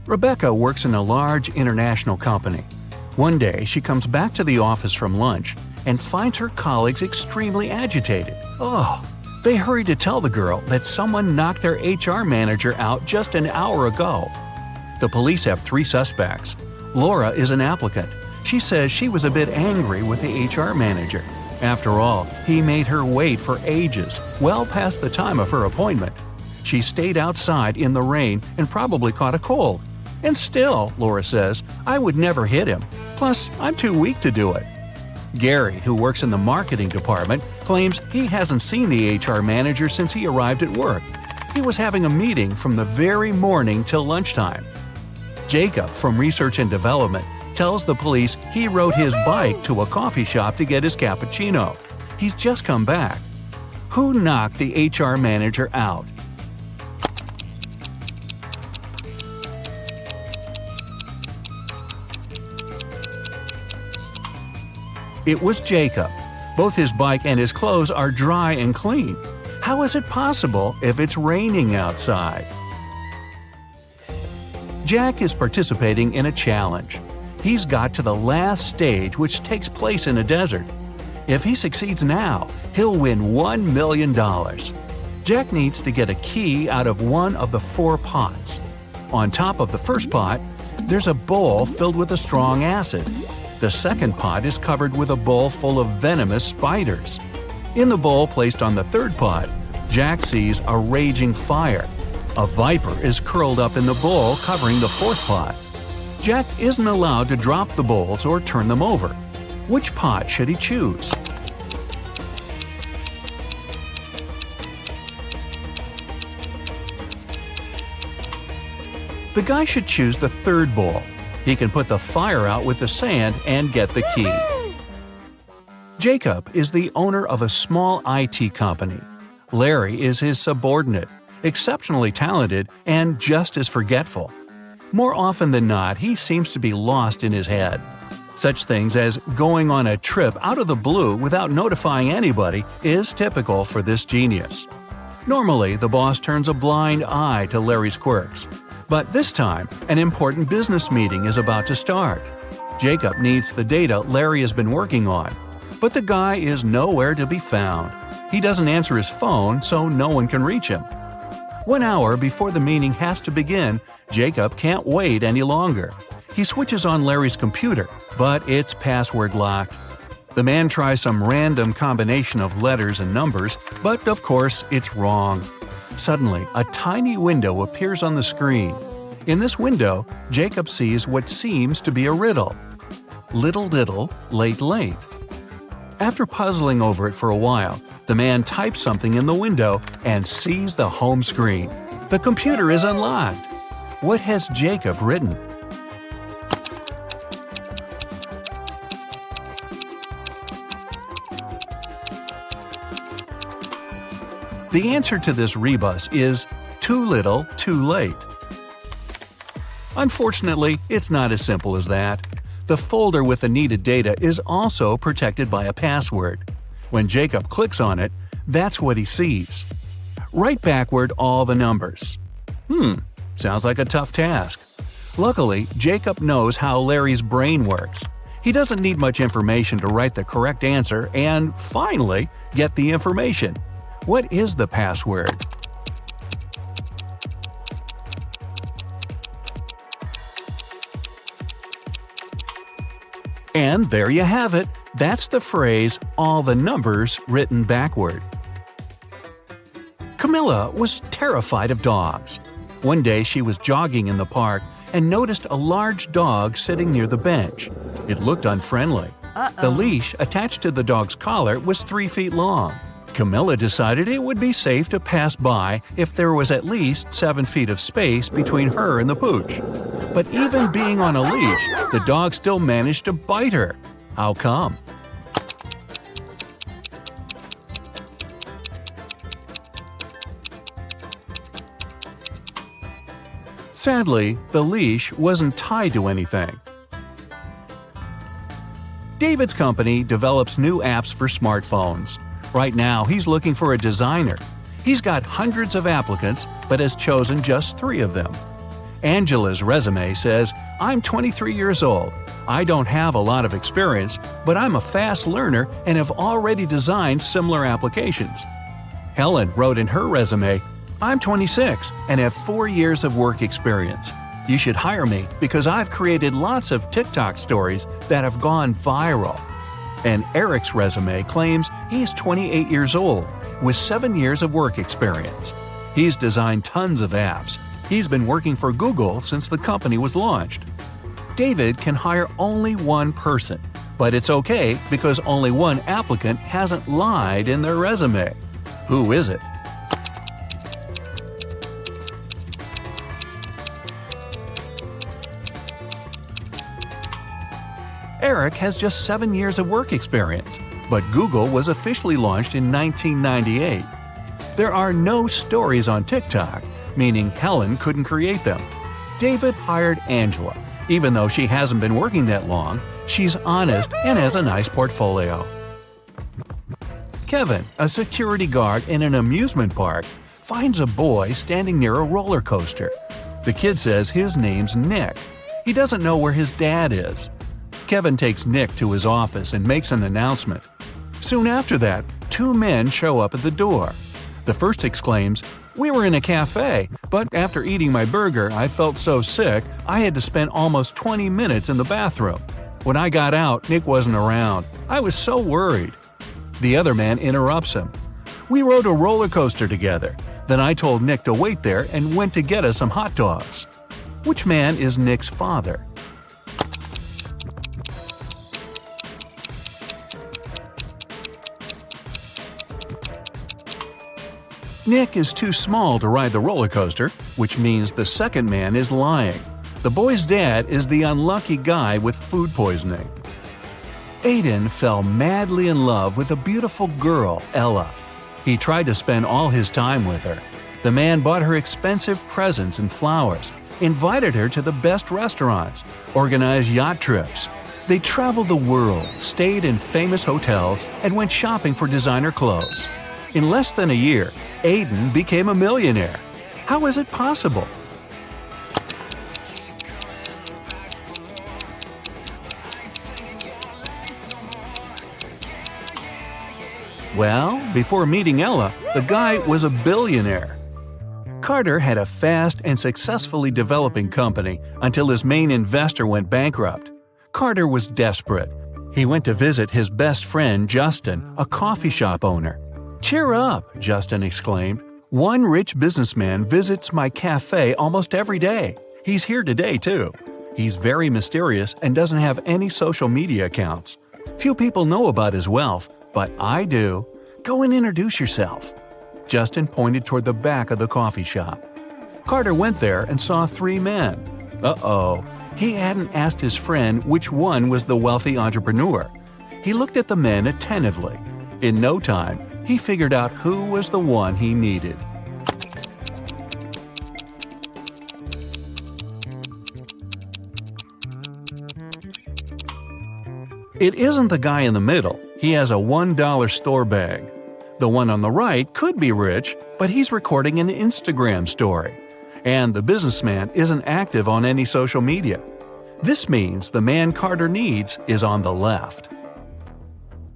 Rebecca works in a large international company. One day, she comes back to the office from lunch and finds her colleagues extremely agitated. They hurry to tell the girl that someone knocked their HR manager out just an hour ago. The police have 3 suspects. Laura is an applicant. She says she was a bit angry with the HR manager. After all, he made her wait for ages, well past the time of her appointment. She stayed outside in the rain and probably caught a cold. And still, Laura says, I would never hit him. Plus, I'm too weak to do it. Gary, who works in the marketing department, claims he hasn't seen the HR manager since he arrived at work. He was having a meeting from the very morning till lunchtime. Jacob, from Research and Development, tells the police he rode his bike to a coffee shop to get his cappuccino. He's just come back. Who knocked the HR manager out? It was Jacob. Both his bike and his clothes are dry and clean. How is it possible if it's raining outside? Jack is participating in a challenge. He's got to the last stage, which takes place in a desert. If he succeeds now, he'll win $1 million. Jack needs to get a key out of one of the 4 pots. On top of the first pot, there's a bowl filled with a strong acid. The second pot is covered with a bowl full of venomous spiders. In the bowl placed on the third pot, Jack sees a raging fire. A viper is curled up in the bowl covering the fourth pot. Jack isn't allowed to drop the bowls or turn them over. Which pot should he choose? The guy should choose the third bowl. He can put the fire out with the sand and get the key. Jacob is the owner of a small IT company. Larry is his subordinate, exceptionally talented and just as forgetful. More often than not, he seems to be lost in his head. Such things as going on a trip out of the blue without notifying anybody is typical for this genius. Normally, the boss turns a blind eye to Larry's quirks. But this time, an important business meeting is about to start. Jacob needs the data Larry has been working on, but the guy is nowhere to be found. He doesn't answer his phone, so no one can reach him. 1 hour before the meeting has to begin, Jacob can't wait any longer. He switches on Larry's computer, but it's password locked. The man tries some random combination of letters and numbers, but of course it's wrong. Suddenly, a tiny window appears on the screen. In this window, Jacob sees what seems to be a riddle. Little diddle, late late. After puzzling over it for a while, the man types something in the window and sees the home screen. The computer is unlocked. What has Jacob written? The answer to this rebus is too little, too late. Unfortunately, it's not as simple as that. The folder with the needed data is also protected by a password. When Jacob clicks on it, that's what he sees. Write backward all the numbers. Sounds like a tough task. Luckily, Jacob knows how Larry's brain works. He doesn't need much information to write the correct answer and, finally, get the information. What is the password? And there you have it. That's the phrase, all the numbers written backward. Camilla was terrified of dogs. One day she was jogging in the park and noticed a large dog sitting near the bench. It looked unfriendly. The leash attached to the dog's collar was 3 feet long. Camilla decided it would be safe to pass by if there was at least 7 feet of space between her and the pooch. But even being on a leash, the dog still managed to bite her. How come? Sadly, the leash wasn't tied to anything. David's company develops new apps for smartphones. Right now, he's looking for a designer. He's got hundreds of applicants, but has chosen just 3 of them. Angela's resume says, "I'm 23 years old. I don't have a lot of experience, but I'm a fast learner and have already designed similar applications." Helen wrote in her resume, "I'm 26 and have 4 years of work experience. You should hire me because I've created lots of TikTok stories that have gone viral." And Eric's resume claims he's 28 years old with 7 years of work experience. He's designed tons of apps. He's been working for Google since the company was launched. David can hire only one person, but it's okay because only one applicant hasn't lied in their resume. Who is it? Eric has just 7 years of work experience, but Google was officially launched in 1998. There are no stories on TikTok, meaning Helen couldn't create them. David hired Angela. Even though she hasn't been working that long, she's honest and has a nice portfolio. Kevin, a security guard in an amusement park, finds a boy standing near a roller coaster. The kid says his name's Nick. He doesn't know where his dad is. Kevin takes Nick to his office and makes an announcement. Soon after that, 2 men show up at the door. The first exclaims, "We were in a cafe, but after eating my burger, I felt so sick I had to spend almost 20 minutes in the bathroom. When I got out, Nick wasn't around. I was so worried." The other man interrupts him. "We rode a roller coaster together. Then I told Nick to wait there and went to get us some hot dogs." Which man is Nick's father? Nick is too small to ride the roller coaster, which means the second man is lying. The boy's dad is the unlucky guy with food poisoning. Aiden fell madly in love with a beautiful girl, Ella. He tried to spend all his time with her. The man bought her expensive presents and flowers, invited her to the best restaurants, organized yacht trips. They traveled the world, stayed in famous hotels, and went shopping for designer clothes. In less than a year, Aiden became a millionaire. How is it possible? Well, before meeting Ella, the guy was a billionaire. Carter had a fast and successfully developing company until his main investor went bankrupt. Carter was desperate. He went to visit his best friend Justin, a coffee shop owner. "Cheer up," Justin exclaimed. "One rich businessman visits my cafe almost every day. He's here today, too. He's very mysterious and doesn't have any social media accounts. Few people know about his wealth, but I do. Go and introduce yourself." Justin pointed toward the back of the coffee shop. Carter went there and saw 3 men. Uh-oh. He hadn't asked his friend which one was the wealthy entrepreneur. He looked at the men attentively. In no time, he figured out who was the one he needed. It isn't the guy in the middle. He has a $1 store bag. The one on the right could be rich, but he's recording an Instagram story. And the businessman isn't active on any social media. This means the man Carter needs is on the left.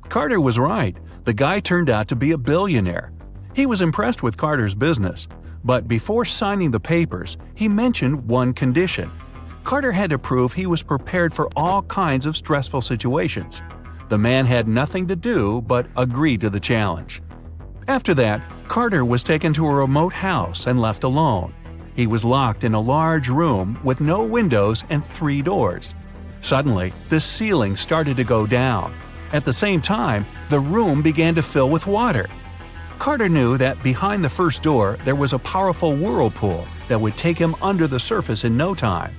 Carter was right. The guy turned out to be a billionaire. He was impressed with Carter's business, but before signing the papers, he mentioned one condition. Carter had to prove he was prepared for all kinds of stressful situations. The man had nothing to do but agree to the challenge. After that, Carter was taken to a remote house and left alone. He was locked in a large room with no windows and 3 doors. Suddenly, the ceiling started to go down. At the same time, the room began to fill with water. Carter knew that behind the first door there was a powerful whirlpool that would take him under the surface in no time.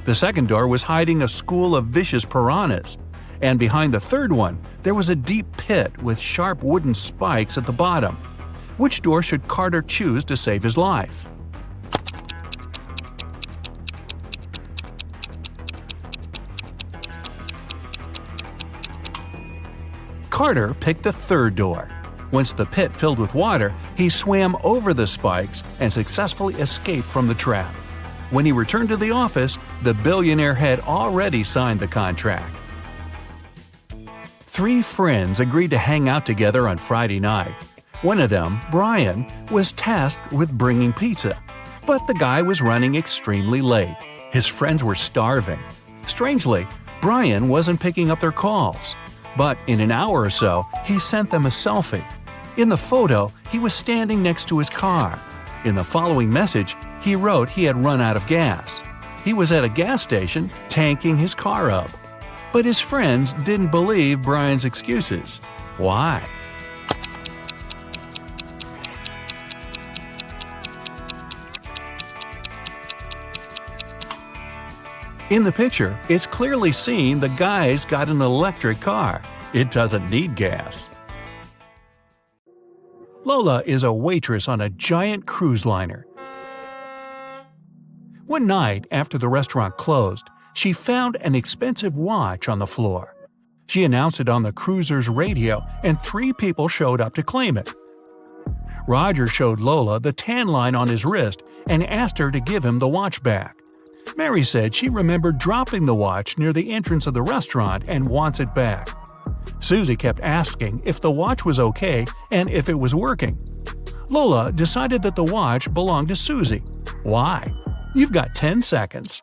The second door was hiding a school of vicious piranhas. And behind the third one, there was a deep pit with sharp wooden spikes at the bottom. Which door should Carter choose to save his life? Carter picked the third door. Once the pit filled with water, he swam over the spikes and successfully escaped from the trap. When he returned to the office, the billionaire had already signed the contract. 3 friends agreed to hang out together on Friday night. One of them, Brian, was tasked with bringing pizza. But the guy was running extremely late. His friends were starving. Strangely, Brian wasn't picking up their calls. But in an hour or so, he sent them a selfie. In the photo, he was standing next to his car. In the following message, he wrote he had run out of gas. He was at a gas station, tanking his car up. But his friends didn't believe Brian's excuses. Why? In the picture, it's clearly seen the guy's got an electric car. It doesn't need gas. Lola is a waitress on a giant cruise liner. One night, after the restaurant closed, she found an expensive watch on the floor. She announced it on the cruiser's radio, and 3 people showed up to claim it. Roger showed Lola the tan line on his wrist and asked her to give him the watch back. Mary said she remembered dropping the watch near the entrance of the restaurant and wants it back. Susie kept asking if the watch was okay and if it was working. Lola decided that the watch belonged to Susie. Why? You've got 10 seconds.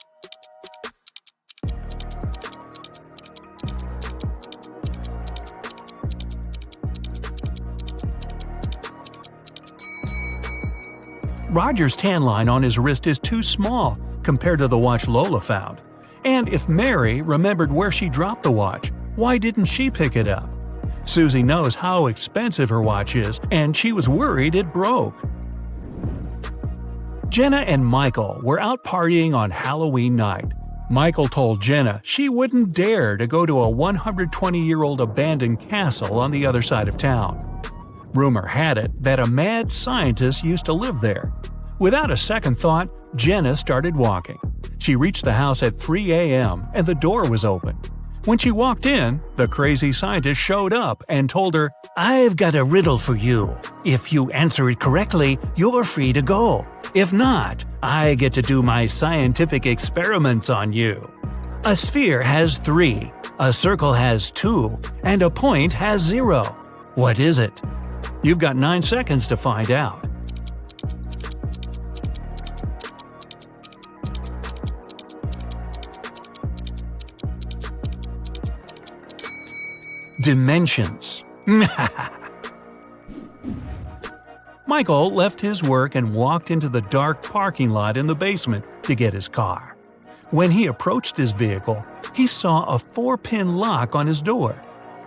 Roger's tan line on his wrist is too small compared to the watch Lola found. And if Mary remembered where she dropped the watch, why didn't she pick it up? Susie knows how expensive her watch is, and she was worried it broke. Jenna and Michael were out partying on Halloween night. Michael told Jenna she wouldn't dare to go to a 120-year-old abandoned castle on the other side of town. Rumor had it that a mad scientist used to live there. Without a second thought, Jenna started walking. She reached the house at 3 a.m. and the door was open. When she walked in, the crazy scientist showed up and told her, "I've got a riddle for you. If you answer it correctly, you're free to go. If not, I get to do my scientific experiments on you. A sphere has 3, a circle has 2, and a point has 0. What is it?" You've got 9 seconds to find out. Dimensions. Michael left his work and walked into the dark parking lot in the basement to get his car. When he approached his vehicle, he saw a 4-pin lock on his door.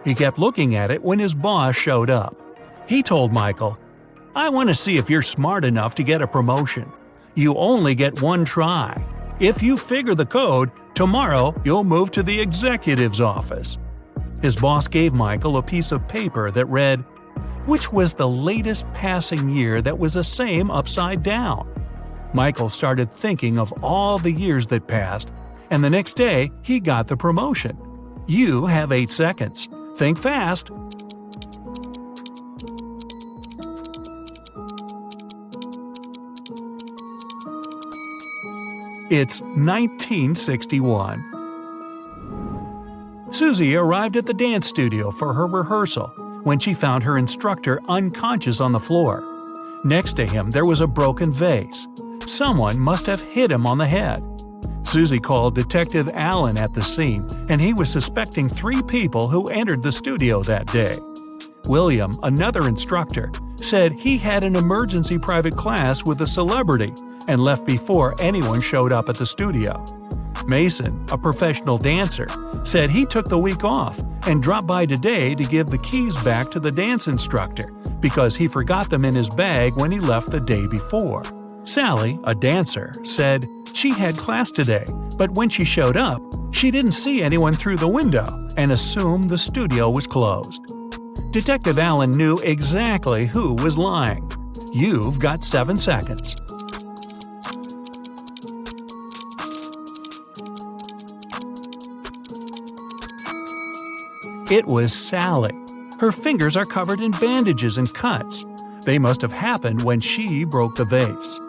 He kept looking at it when his boss showed up. He told Michael, "I want to see if you're smart enough to get a promotion. You only get 1 try. If you figure the code, tomorrow you'll move to the executive's office." His boss gave Michael a piece of paper that read, "Which was the latest passing year that was the same upside down?" Michael started thinking of all the years that passed, and the next day he got the promotion. You have 8 seconds. Think fast. It's 1961. Susie arrived at the dance studio for her rehearsal when she found her instructor unconscious on the floor. Next to him there was a broken vase. Someone must have hit him on the head. Susie called Detective Allen at the scene, and he was suspecting 3 people who entered the studio that day. William, another instructor, said he had an emergency private class with a celebrity and left before anyone showed up at the studio. Mason, a professional dancer, said he took the week off and dropped by today to give the keys back to the dance instructor because he forgot them in his bag when he left the day before. Sally, a dancer, said she had class today, but when she showed up, she didn't see anyone through the window and assumed the studio was closed. Detective Allen knew exactly who was lying. You've got 7 seconds. It was Sally. Her fingers are covered in bandages and cuts. They must have happened when she broke the vase.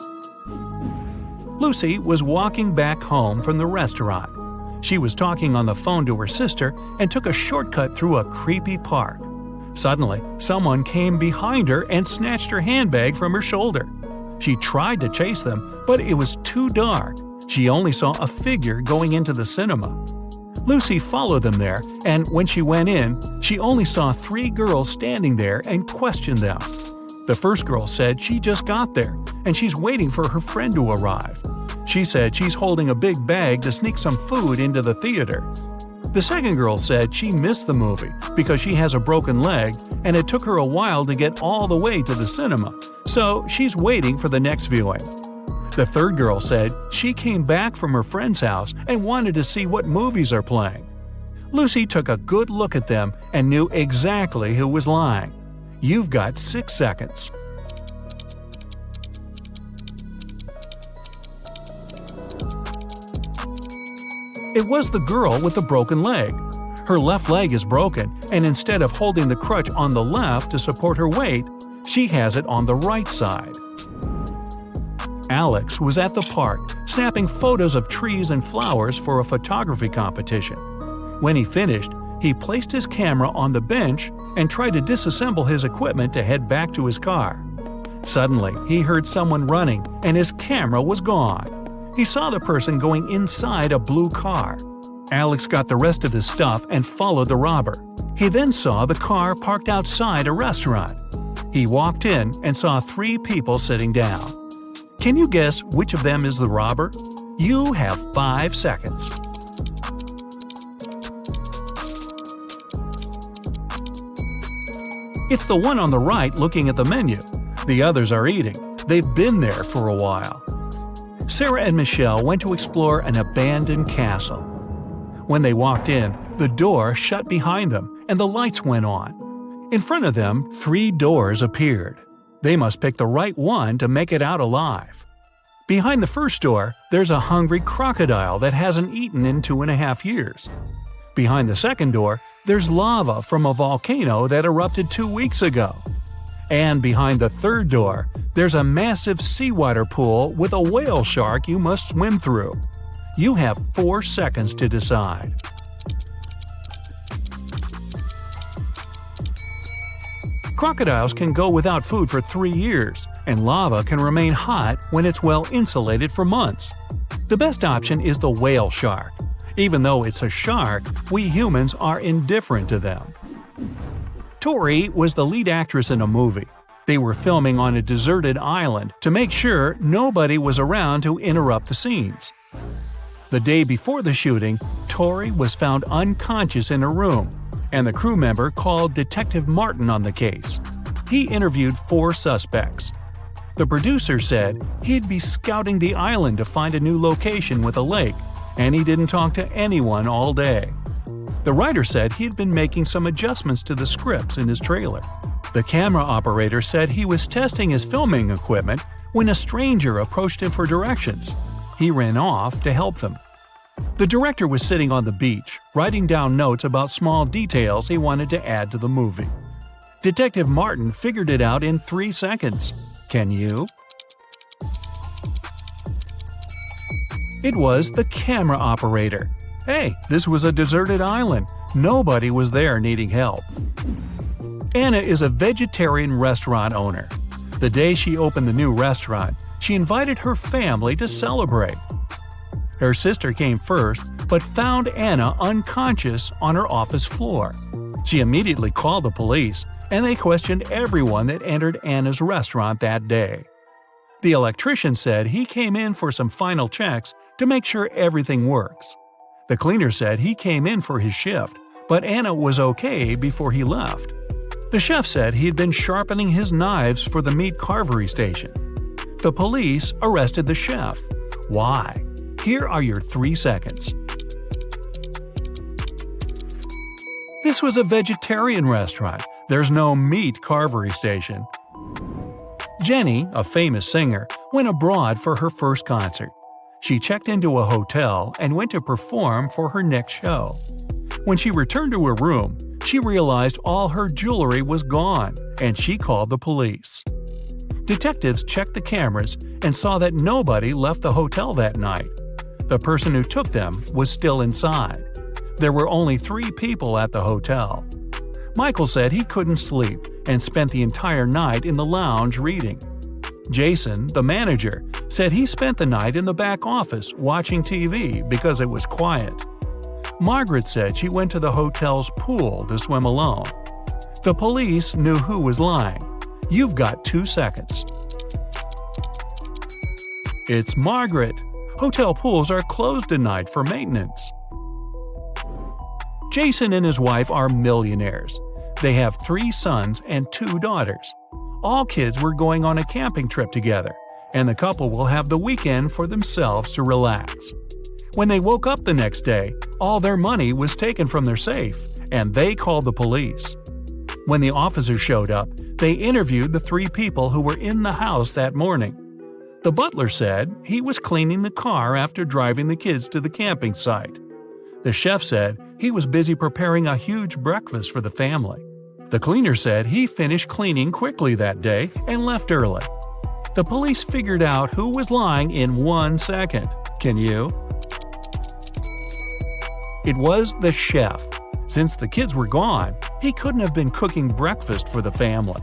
Lucy was walking back home from the restaurant. She was talking on the phone to her sister and took a shortcut through a creepy park. Suddenly, someone came behind her and snatched her handbag from her shoulder. She tried to chase them, but it was too dark. She only saw a figure going into the cinema. Lucy followed them there, and when she went in, she only saw 3 girls standing there and questioned them. The first girl said she just got there, and she's waiting for her friend to arrive. She said she's holding a big bag to sneak some food into the theater. The second girl said she missed the movie because she has a broken leg and it took her a while to get all the way to the cinema, so she's waiting for the next viewing. The third girl said she came back from her friend's house and wanted to see what movies are playing. Lucy took a good look at them and knew exactly who was lying. You've got 6 seconds. It was the girl with the broken leg. Her left leg is broken, and instead of holding the crutch on the left to support her weight, she has it on the right side. Alex was at the park, snapping photos of trees and flowers for a photography competition. When he finished, he placed his camera on the bench and tried to disassemble his equipment to head back to his car. Suddenly, he heard someone running, and his camera was gone. He saw the person going inside a blue car. Alex got the rest of his stuff and followed the robber. He then saw the car parked outside a restaurant. He walked in and saw 3 people sitting down. Can you guess which of them is the robber? You have 5 seconds. It's the one on the right looking at the menu. The others are eating. They've been there for a while. Sarah and Michelle went to explore an abandoned castle. When they walked in, the door shut behind them and the lights went on. In front of them, 3 doors appeared. They must pick the right one to make it out alive. Behind the first door, there's a hungry crocodile that hasn't eaten in 2.5 years. Behind the second door, there's lava from a volcano that erupted 2 weeks ago. And behind the third door, there's a massive seawater pool with a whale shark you must swim through. You have 4 seconds to decide. Crocodiles can go without food for 3 years, and lava can remain hot when it's well insulated for months. The best option is the whale shark. Even though it's a shark, we humans are indifferent to them. Tori was the lead actress in a movie. They were filming on a deserted island to make sure nobody was around to interrupt the scenes. The day before the shooting, Tori was found unconscious in her room, and the crew member called Detective Martin on the case. He interviewed 4 suspects. The producer said he'd be scouting the island to find a new location with a lake, and he didn't talk to anyone all day. The writer said he'd been making some adjustments to the scripts in his trailer. The camera operator said he was testing his filming equipment when a stranger approached him for directions. He ran off to help them. The director was sitting on the beach, writing down notes about small details he wanted to add to the movie. Detective Martin figured it out in 3 seconds. Can you? It was the camera operator. Hey, this was a deserted island. Nobody was there needing help. Anna is a vegetarian restaurant owner. The day she opened the new restaurant, she invited her family to celebrate. Her sister came first, but found Anna unconscious on her office floor. She immediately called the police, and they questioned everyone that entered Anna's restaurant that day. The electrician said he came in for some final checks to make sure everything works. The cleaner said he came in for his shift, but Anna was okay before he left. The chef said he had been sharpening his knives for the meat carvery station. The police arrested the chef. Why? Here are your 3 seconds. This was a vegetarian restaurant. There's no meat carvery station. Jenny, a famous singer, went abroad for her first concert. She checked into a hotel and went to perform for her next show. When she returned to her room, she realized all her jewelry was gone, and she called the police. Detectives checked the cameras and saw that nobody left the hotel that night. The person who took them was still inside. There were only 3 people at the hotel. Michael said he couldn't sleep and spent the entire night in the lounge reading. Jason, the manager, said he spent the night in the back office watching TV because it was quiet. Margaret said she went to the hotel's pool to swim alone. The police knew who was lying. You've got 2 seconds. It's Margaret. Hotel pools are closed tonight for maintenance. Jason and his wife are millionaires. They have 3 sons and 2 daughters. All kids were going on a camping trip together, and the couple will have the weekend for themselves to relax. When they woke up the next day, all their money was taken from their safe, and they called the police. When the officers showed up, they interviewed the 3 people who were in the house that morning. The butler said he was cleaning the car after driving the kids to the camping site. The chef said he was busy preparing a huge breakfast for the family. The cleaner said he finished cleaning quickly that day and left early. The police figured out who was lying in 1 second. Can you? It was the chef. Since the kids were gone, he couldn't have been cooking breakfast for the family.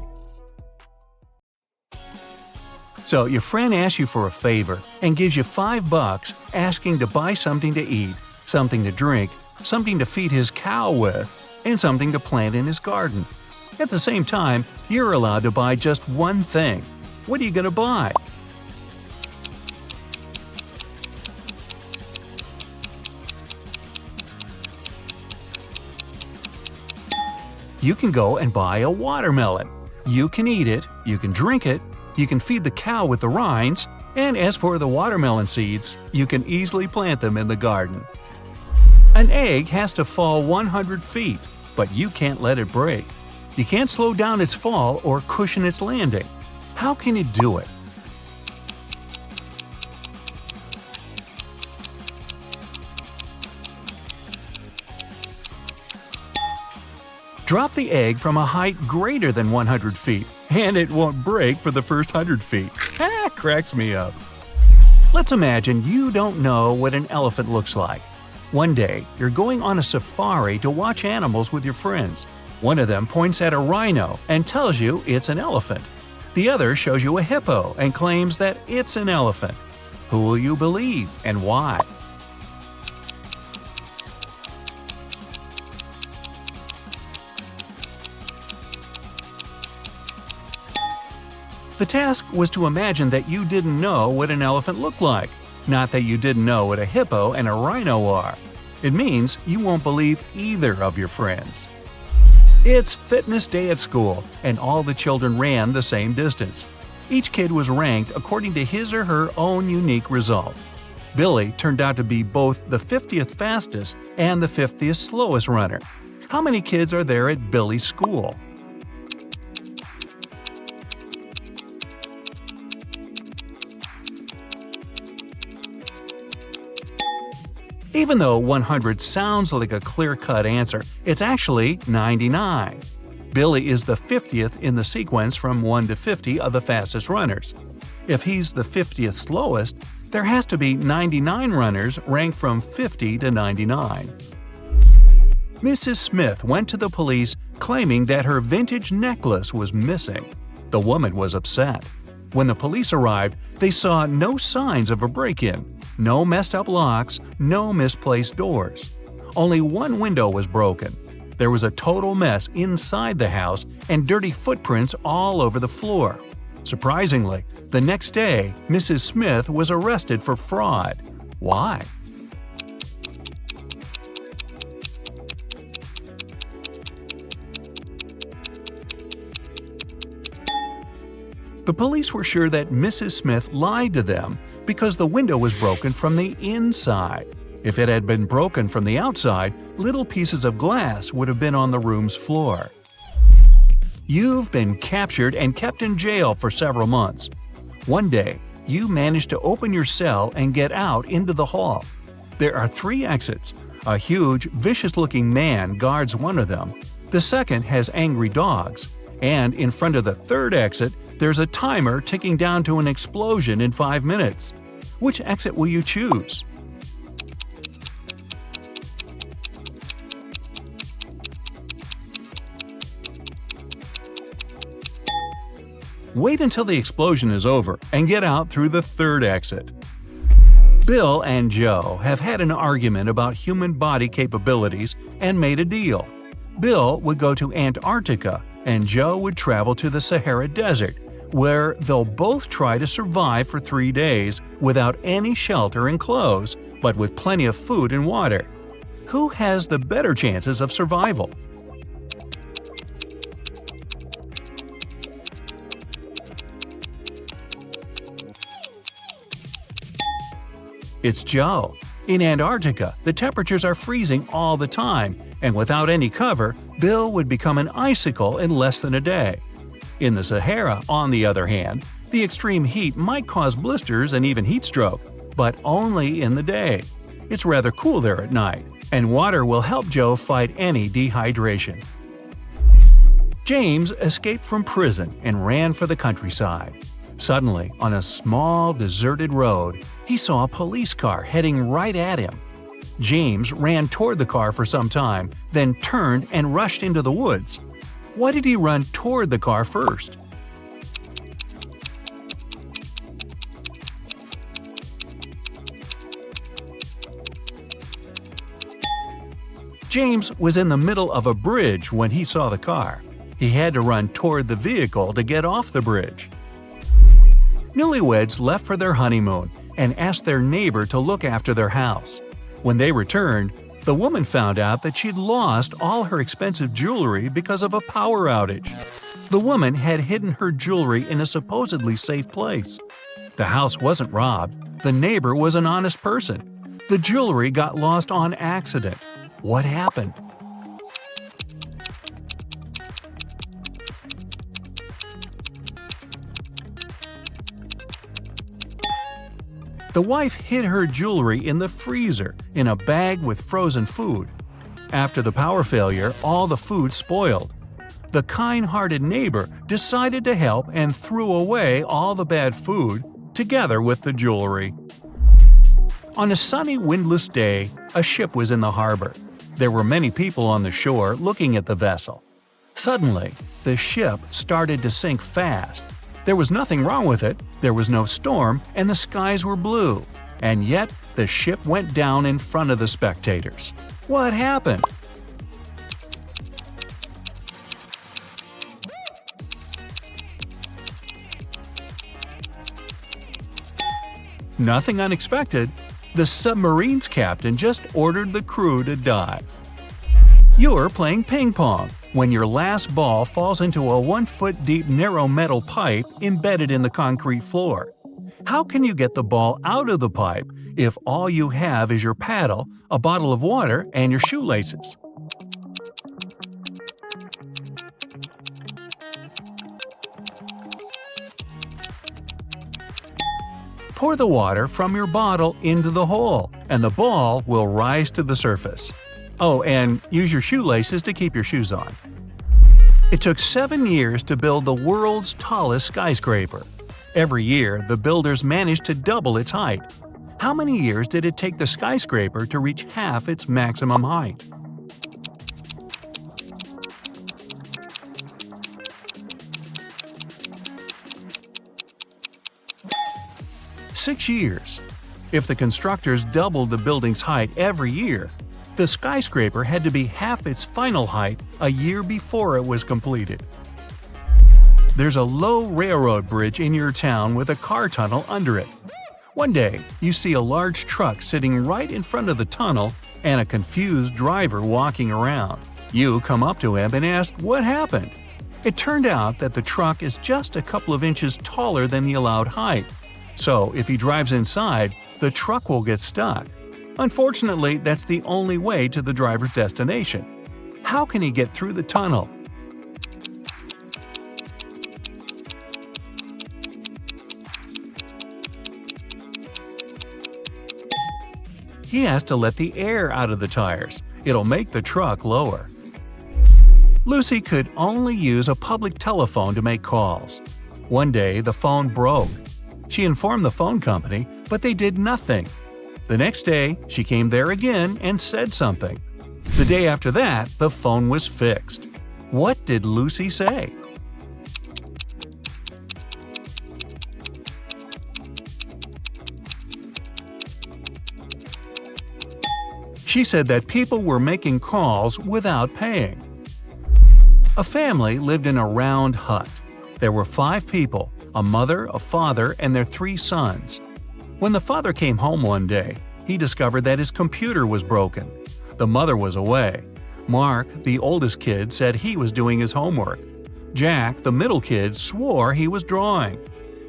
So your friend asks you for a favor and gives you $5 asking to buy something to eat, something to drink, something to feed his cow with, and something to plant in his garden. At the same time, you're allowed to buy just one thing. What are you going to buy? You can go and buy a watermelon. You can eat it, you can drink it, you can feed the cow with the rinds, and as for the watermelon seeds, you can easily plant them in the garden. An egg has to fall 100 feet, but you can't let it break. You can't slow down its fall or cushion its landing. How can you do it? Drop the egg from a height greater than 100 feet, and it won't break for the first 100 feet. Cracks me up. Let's imagine you don't know what an elephant looks like. One day, you're going on a safari to watch animals with your friends. One of them points at a rhino and tells you it's an elephant. The other shows you a hippo and claims that it's an elephant. Who will you believe and why? The task was to imagine that you didn't know what an elephant looked like, not that you didn't know what a hippo and a rhino are. It means you won't believe either of your friends. It's fitness day at school, and all the children ran the same distance. Each kid was ranked according to his or her own unique result. Billy turned out to be both the 50th fastest and the 50th slowest runner. How many kids are there at Billy's school? Even though 100 sounds like a clear-cut answer, it's actually 99. Billy is the 50th in the sequence from 1 to 50 of the fastest runners. If he's the 50th slowest, there has to be 99 runners ranked from 50 to 99. Mrs. Smith went to the police claiming that her vintage necklace was missing. The woman was upset. When the police arrived, they saw no signs of a break-in. No messed up locks, no misplaced doors. Only one window was broken. There was a total mess inside the house and dirty footprints all over the floor. Surprisingly, the next day, Mrs. Smith was arrested for fraud. Why? The police were sure that Mrs. Smith lied to them because the window was broken from the inside. If it had been broken from the outside, little pieces of glass would have been on the room's floor. You've been captured and kept in jail for several months. One day, you manage to open your cell and get out into the hall. There are 3 exits. A huge, vicious-looking man guards one of them. The second has angry dogs. And in front of the third exit, There's a timer ticking down to an explosion in 5 minutes. Which exit will you choose? Wait until the explosion is over and get out through the third exit. Bill and Joe have had an argument about human body capabilities and made a deal. Bill would go to Antarctica and Joe would travel to the Sahara Desert, where they'll both try to survive for 3 days without any shelter and clothes, but with plenty of food and water. Who has the better chances of survival? It's Joe. In Antarctica, the temperatures are freezing all the time, and without any cover, Bill would become an icicle in less than a day. In the Sahara, on the other hand, the extreme heat might cause blisters and even heat stroke, but only in the day. It's rather cool there at night, and water will help Joe fight any dehydration. James escaped from prison and ran for the countryside. Suddenly, on a small, deserted road, he saw a police car heading right at him. James ran toward the car for some time, then turned and rushed into the woods. Why did he run toward the car first? James was in the middle of a bridge when he saw the car. He had to run toward the vehicle to get off the bridge. Newlyweds left for their honeymoon and asked their neighbor to look after their house. When they returned, the woman found out that she'd lost all her expensive jewelry because of a power outage. The woman had hidden her jewelry in a supposedly safe place. The house wasn't robbed. The neighbor was an honest person. The jewelry got lost on accident. What happened? The wife hid her jewelry in the freezer in a bag with frozen food. After the power failure, all the food spoiled. The kind-hearted neighbor decided to help and threw away all the bad food, together with the jewelry. On a sunny, windless day, a ship was in the harbor. There were many people on the shore looking at the vessel. Suddenly, the ship started to sink fast. There was nothing wrong with it, there was no storm, and the skies were blue. And yet, the ship went down in front of the spectators. What happened? Nothing unexpected. The submarine's captain just ordered the crew to dive. You're playing ping pong when your last ball falls into a 1-foot-deep narrow metal pipe embedded in the concrete floor. How can you get the ball out of the pipe if all you have is your paddle, a bottle of water, and your shoelaces? Pour the water from your bottle into the hole, and the ball will rise to the surface. Oh, and use your shoelaces to keep your shoes on. It took 7 years to build the world's tallest skyscraper. Every year, the builders managed to double its height. How many years did it take the skyscraper to reach half its maximum height? Six years. If the constructors doubled the building's height every year, the skyscraper had to be half its final height a year before it was completed. There's a low railroad bridge in your town with a car tunnel under it. One day, you see a large truck sitting right in front of the tunnel and a confused driver walking around. You come up to him and ask what happened. It turned out that the truck is just a couple of inches taller than the allowed height. So if he drives inside, the truck will get stuck. Unfortunately, that's the only way to the driver's destination. How can he get through the tunnel? He has to let the air out of the tires. It'll make the truck lower. Lucy could only use a public telephone to make calls. One day, the phone broke. She informed the phone company, but they did nothing. The next day, she came there again and said something. The day after that, the phone was fixed. What did Lucy say? She said that people were making calls without paying. A family lived in a round hut. There were 5 people, a mother, a father, and their 3 sons. When the father came home one day, he discovered that his computer was broken. The mother was away. Mark, the oldest kid, said he was doing his homework. Jack, the middle kid, swore he was drawing.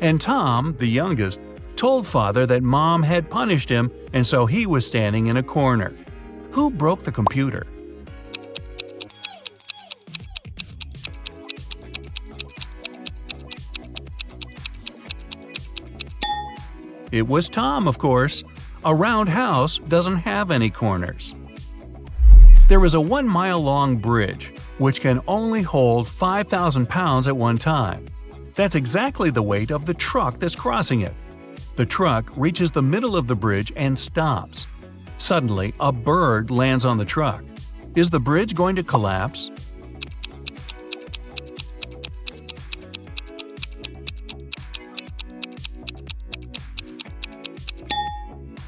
And Tom, the youngest, told father that mom had punished him and so he was standing in a corner. Who broke the computer? It was Tom, of course. A round house doesn't have any corners. There is a 1-mile-long bridge, which can only hold 5,000 pounds at one time. That's exactly the weight of the truck that's crossing it. The truck reaches the middle of the bridge and stops. Suddenly, a bird lands on the truck. Is the bridge going to collapse?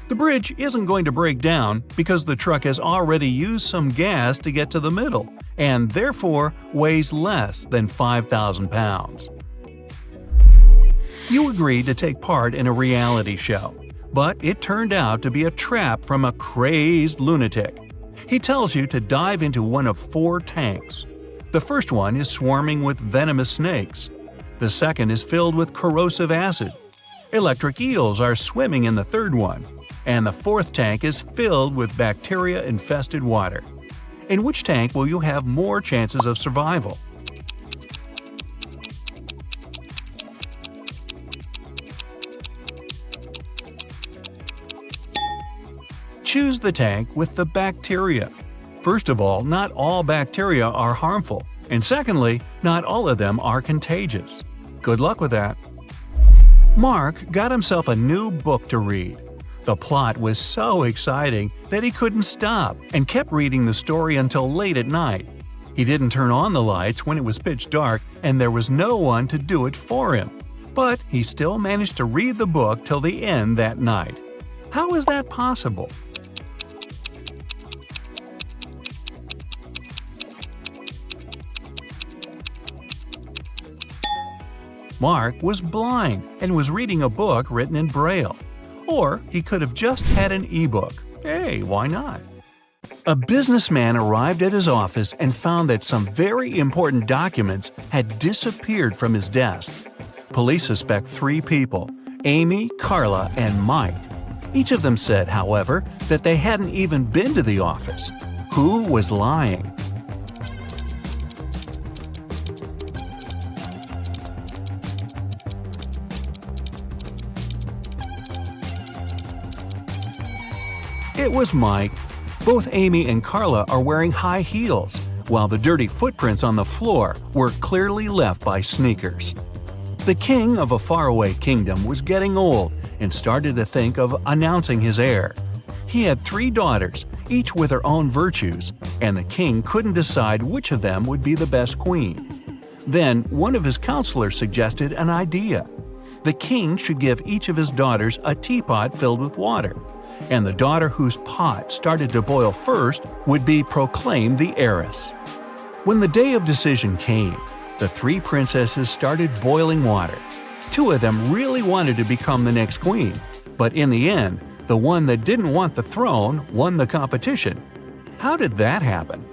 The bridge isn't going to break down because the truck has already used some gas to get to the middle and therefore weighs less than 5,000 pounds. You agreed to take part in a reality show, but it turned out to be a trap from a crazed lunatic. He tells you to dive into one of 4 tanks. The first one is swarming with venomous snakes. The second is filled with corrosive acid. Electric eels are swimming in the third one. And the fourth tank is filled with bacteria-infested water. In which tank will you have more chances of survival? Choose the tank with the bacteria. First of all, not all bacteria are harmful, and secondly, not all of them are contagious. Good luck with that. Mark got himself a new book to read. The plot was so exciting that he couldn't stop and kept reading the story until late at night. He didn't turn on the lights when it was pitch dark and there was no one to do it for him. But he still managed to read the book till the end that night. How is that possible? Mark was blind and was reading a book written in Braille. Or he could have just had an e-book. Hey, why not? A businessman arrived at his office and found that some very important documents had disappeared from his desk. Police suspect 3 people, Amy, Carla, and Mike. Each of them said, however, that they hadn't even been to the office. Who was lying? It was Mike. Both Amy and Carla are wearing high heels, while the dirty footprints on the floor were clearly left by sneakers. The king of a faraway kingdom was getting old and started to think of announcing his heir. He had 3 daughters, each with her own virtues, and the king couldn't decide which of them would be the best queen. Then one of his counselors suggested an idea. The king should give each of his daughters a teapot filled with water, and the daughter whose pot started to boil first would be proclaimed the heiress. When the day of decision came, the 3 princesses started boiling water. 2 of them really wanted to become the next queen, but in the end, the one that didn't want the throne won the competition. How did that happen?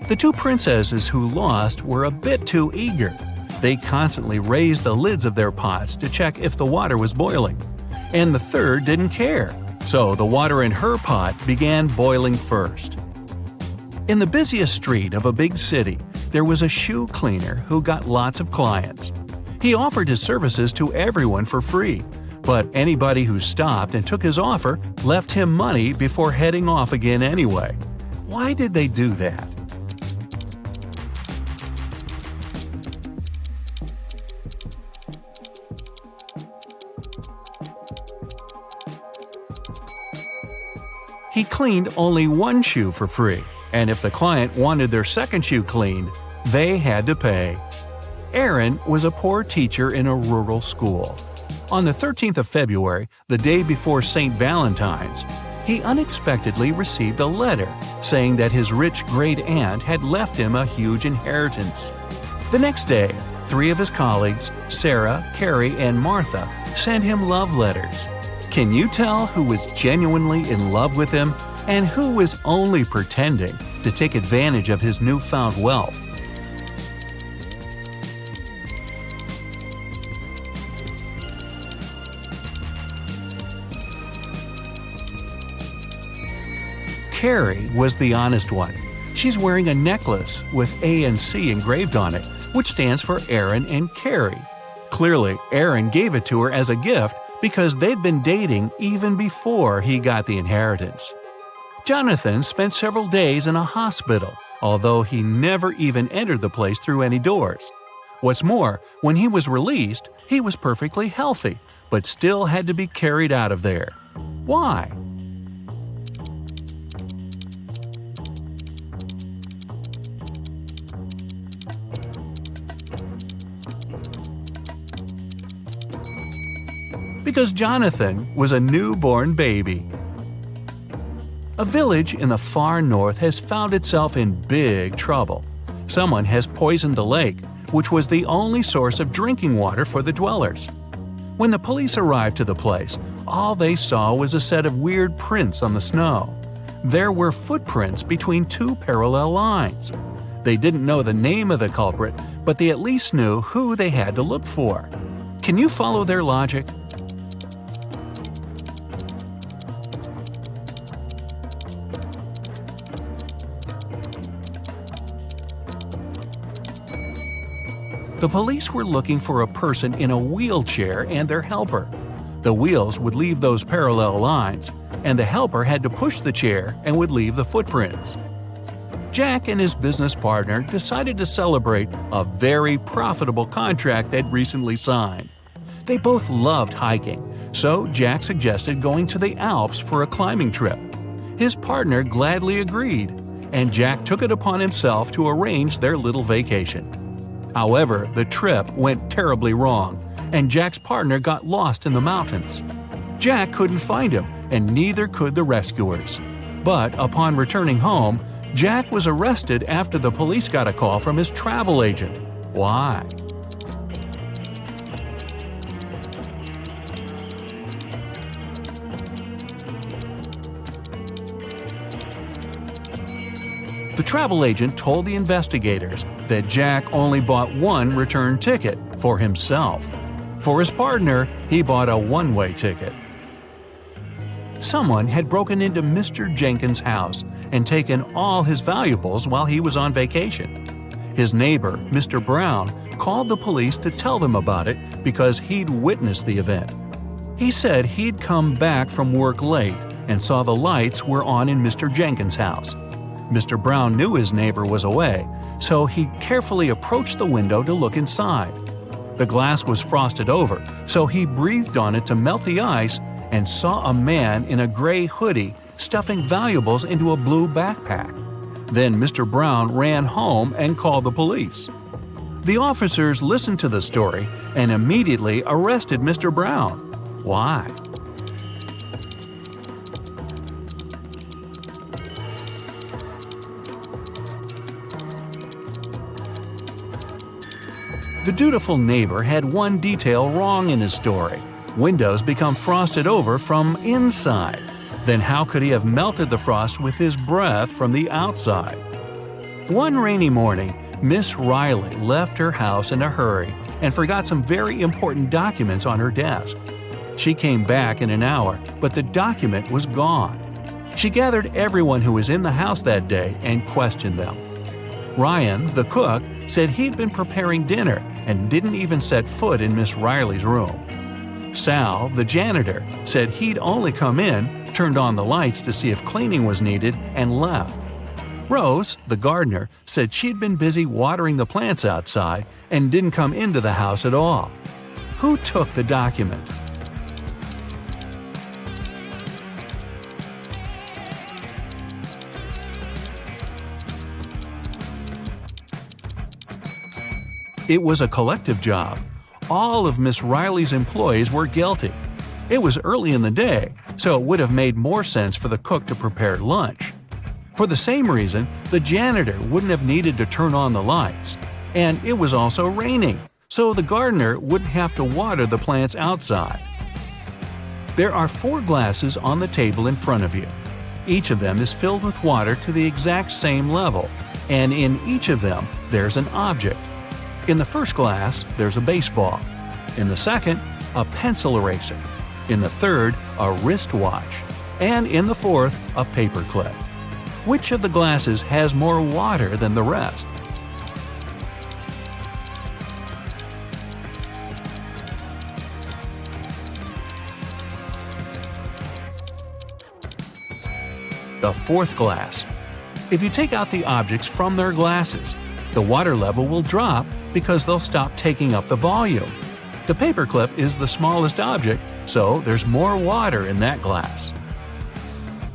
The 2 princesses who lost were a bit too eager. They constantly raised the lids of their pots to check if the water was boiling. And the third didn't care, so the water in her pot began boiling first. In the busiest street of a big city, there was a shoe cleaner who got lots of clients. He offered his services to everyone for free, But anybody who stopped and took his offer left him money before heading off again anyway. Why did they do that? He cleaned only one shoe for free, and if the client wanted their second shoe cleaned, they had to pay. Aaron was a poor teacher in a rural school. On the 13th of February, the day before St. Valentine's, he unexpectedly received a letter saying that his rich great-aunt had left him a huge inheritance. The next day, 3 of his colleagues, Sarah, Carrie, and Martha, sent him love letters. Can you tell who was genuinely in love with him and who was only pretending to take advantage of his newfound wealth? Carrie was the honest one. She's wearing a necklace with A and C engraved on it, which stands for Aaron and Carrie. Clearly, Aaron gave it to her as a gift because they'd been dating even before he got the inheritance. Jonathan spent several days in a hospital, although he never even entered the place through any doors. What's more, when he was released, he was perfectly healthy, but still had to be carried out of there. Why? Because Jonathan was a newborn baby. A village in the far north has found itself in big trouble. Someone has poisoned the lake, which was the only source of drinking water for the dwellers. When the police arrived to the place, all they saw was a set of weird prints on the snow. There were footprints between 2 parallel lines. They didn't know the name of the culprit, but they at least knew who they had to look for. Can you follow their logic? The police were looking for a person in a wheelchair and their helper. The wheels would leave those parallel lines, and the helper had to push the chair and would leave the footprints. Jack and his business partner decided to celebrate a very profitable contract they'd recently signed. They both loved hiking, so Jack suggested going to the Alps for a climbing trip. His partner gladly agreed, and Jack took it upon himself to arrange their little vacation. However, the trip went terribly wrong, and Jack's partner got lost in the mountains. Jack couldn't find him, and neither could the rescuers. But upon returning home, Jack was arrested after the police got a call from his travel agent. Why? The travel agent told the investigators that Jack only bought one return ticket for himself. For his partner, he bought a one-way ticket. Someone had broken into Mr. Jenkins' house and taken all his valuables while he was on vacation. His neighbor, Mr. Brown, called the police to tell them about it because he'd witnessed the event. He said he'd come back from work late and saw the lights were on in Mr. Jenkins' house. Mr. Brown knew his neighbor was away, so he carefully approached the window to look inside. The glass was frosted over, so he breathed on it to melt the ice and saw a man in a gray hoodie stuffing valuables into a blue backpack. Then Mr. Brown ran home and called the police. The officers listened to the story and immediately arrested Mr. Brown. Why? The dutiful neighbor had one detail wrong in his story. Windows become frosted over from inside. Then how could he have melted the frost with his breath from the outside? One rainy morning, Miss Riley left her house in a hurry and forgot some very important documents on her desk. She came back in an hour, but the document was gone. She gathered everyone who was in the house that day and questioned them. Ryan, the cook, said he'd been preparing dinner and didn't even set foot in Miss Riley's room. Sal, the janitor, said he'd only come in, turned on the lights to see if cleaning was needed, and left. Rose, the gardener, said she'd been busy watering the plants outside and didn't come into the house at all. Who took the document? It was a collective job. All of Miss Riley's employees were guilty. It was early in the day, so it would have made more sense for the cook to prepare lunch. For the same reason, the janitor wouldn't have needed to turn on the lights. And it was also raining, so the gardener wouldn't have to water the plants outside. There are 4 glasses on the table in front of you. Each of them is filled with water to the exact same level, and in each of them there's an object. In the first glass, there's a baseball. In the second, a pencil eraser. In the third, a wristwatch. And in the fourth, a paperclip. Which of the glasses has more water than the rest? The fourth glass. If you take out the objects from their glasses, the water level will drop because they'll stop taking up the volume. The paperclip is the smallest object, so there's more water in that glass.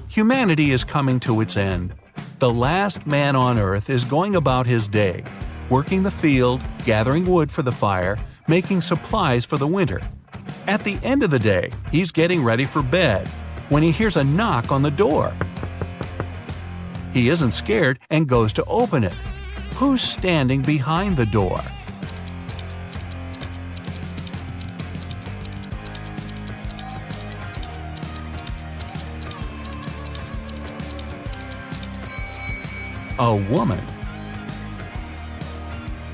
Humanity is coming to its end. The last man on Earth is going about his day, working the field, gathering wood for the fire, making supplies for the winter. At the end of the day, he's getting ready for bed when he hears a knock on the door. He isn't scared and goes to open it. Who's standing behind the door? A woman.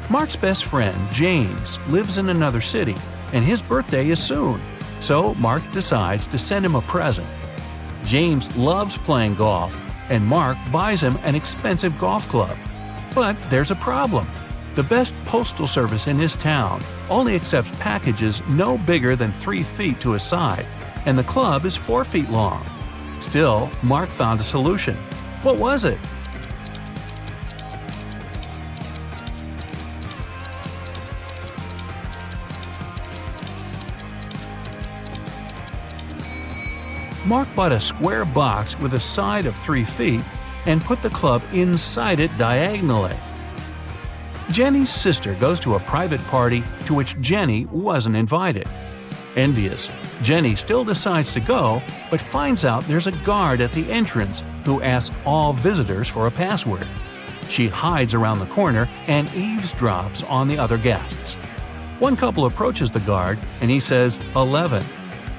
Mark's best friend, James, lives in another city, and his birthday is soon, so Mark decides to send him a present. James loves playing golf, and Mark buys him an expensive golf club. But there's a problem. The best postal service in his town only accepts packages no bigger than 3 feet to a side, and the club is 4 feet long. Still, Mark found a solution. What was it? Mark bought a square box with a side of 3 feet and put the club inside it diagonally. Jenny's sister goes to a private party to which Jenny wasn't invited. Envious, Jenny still decides to go, but finds out there's a guard at the entrance who asks all visitors for a password. She hides around the corner and eavesdrops on the other guests. One couple approaches the guard and he says 11.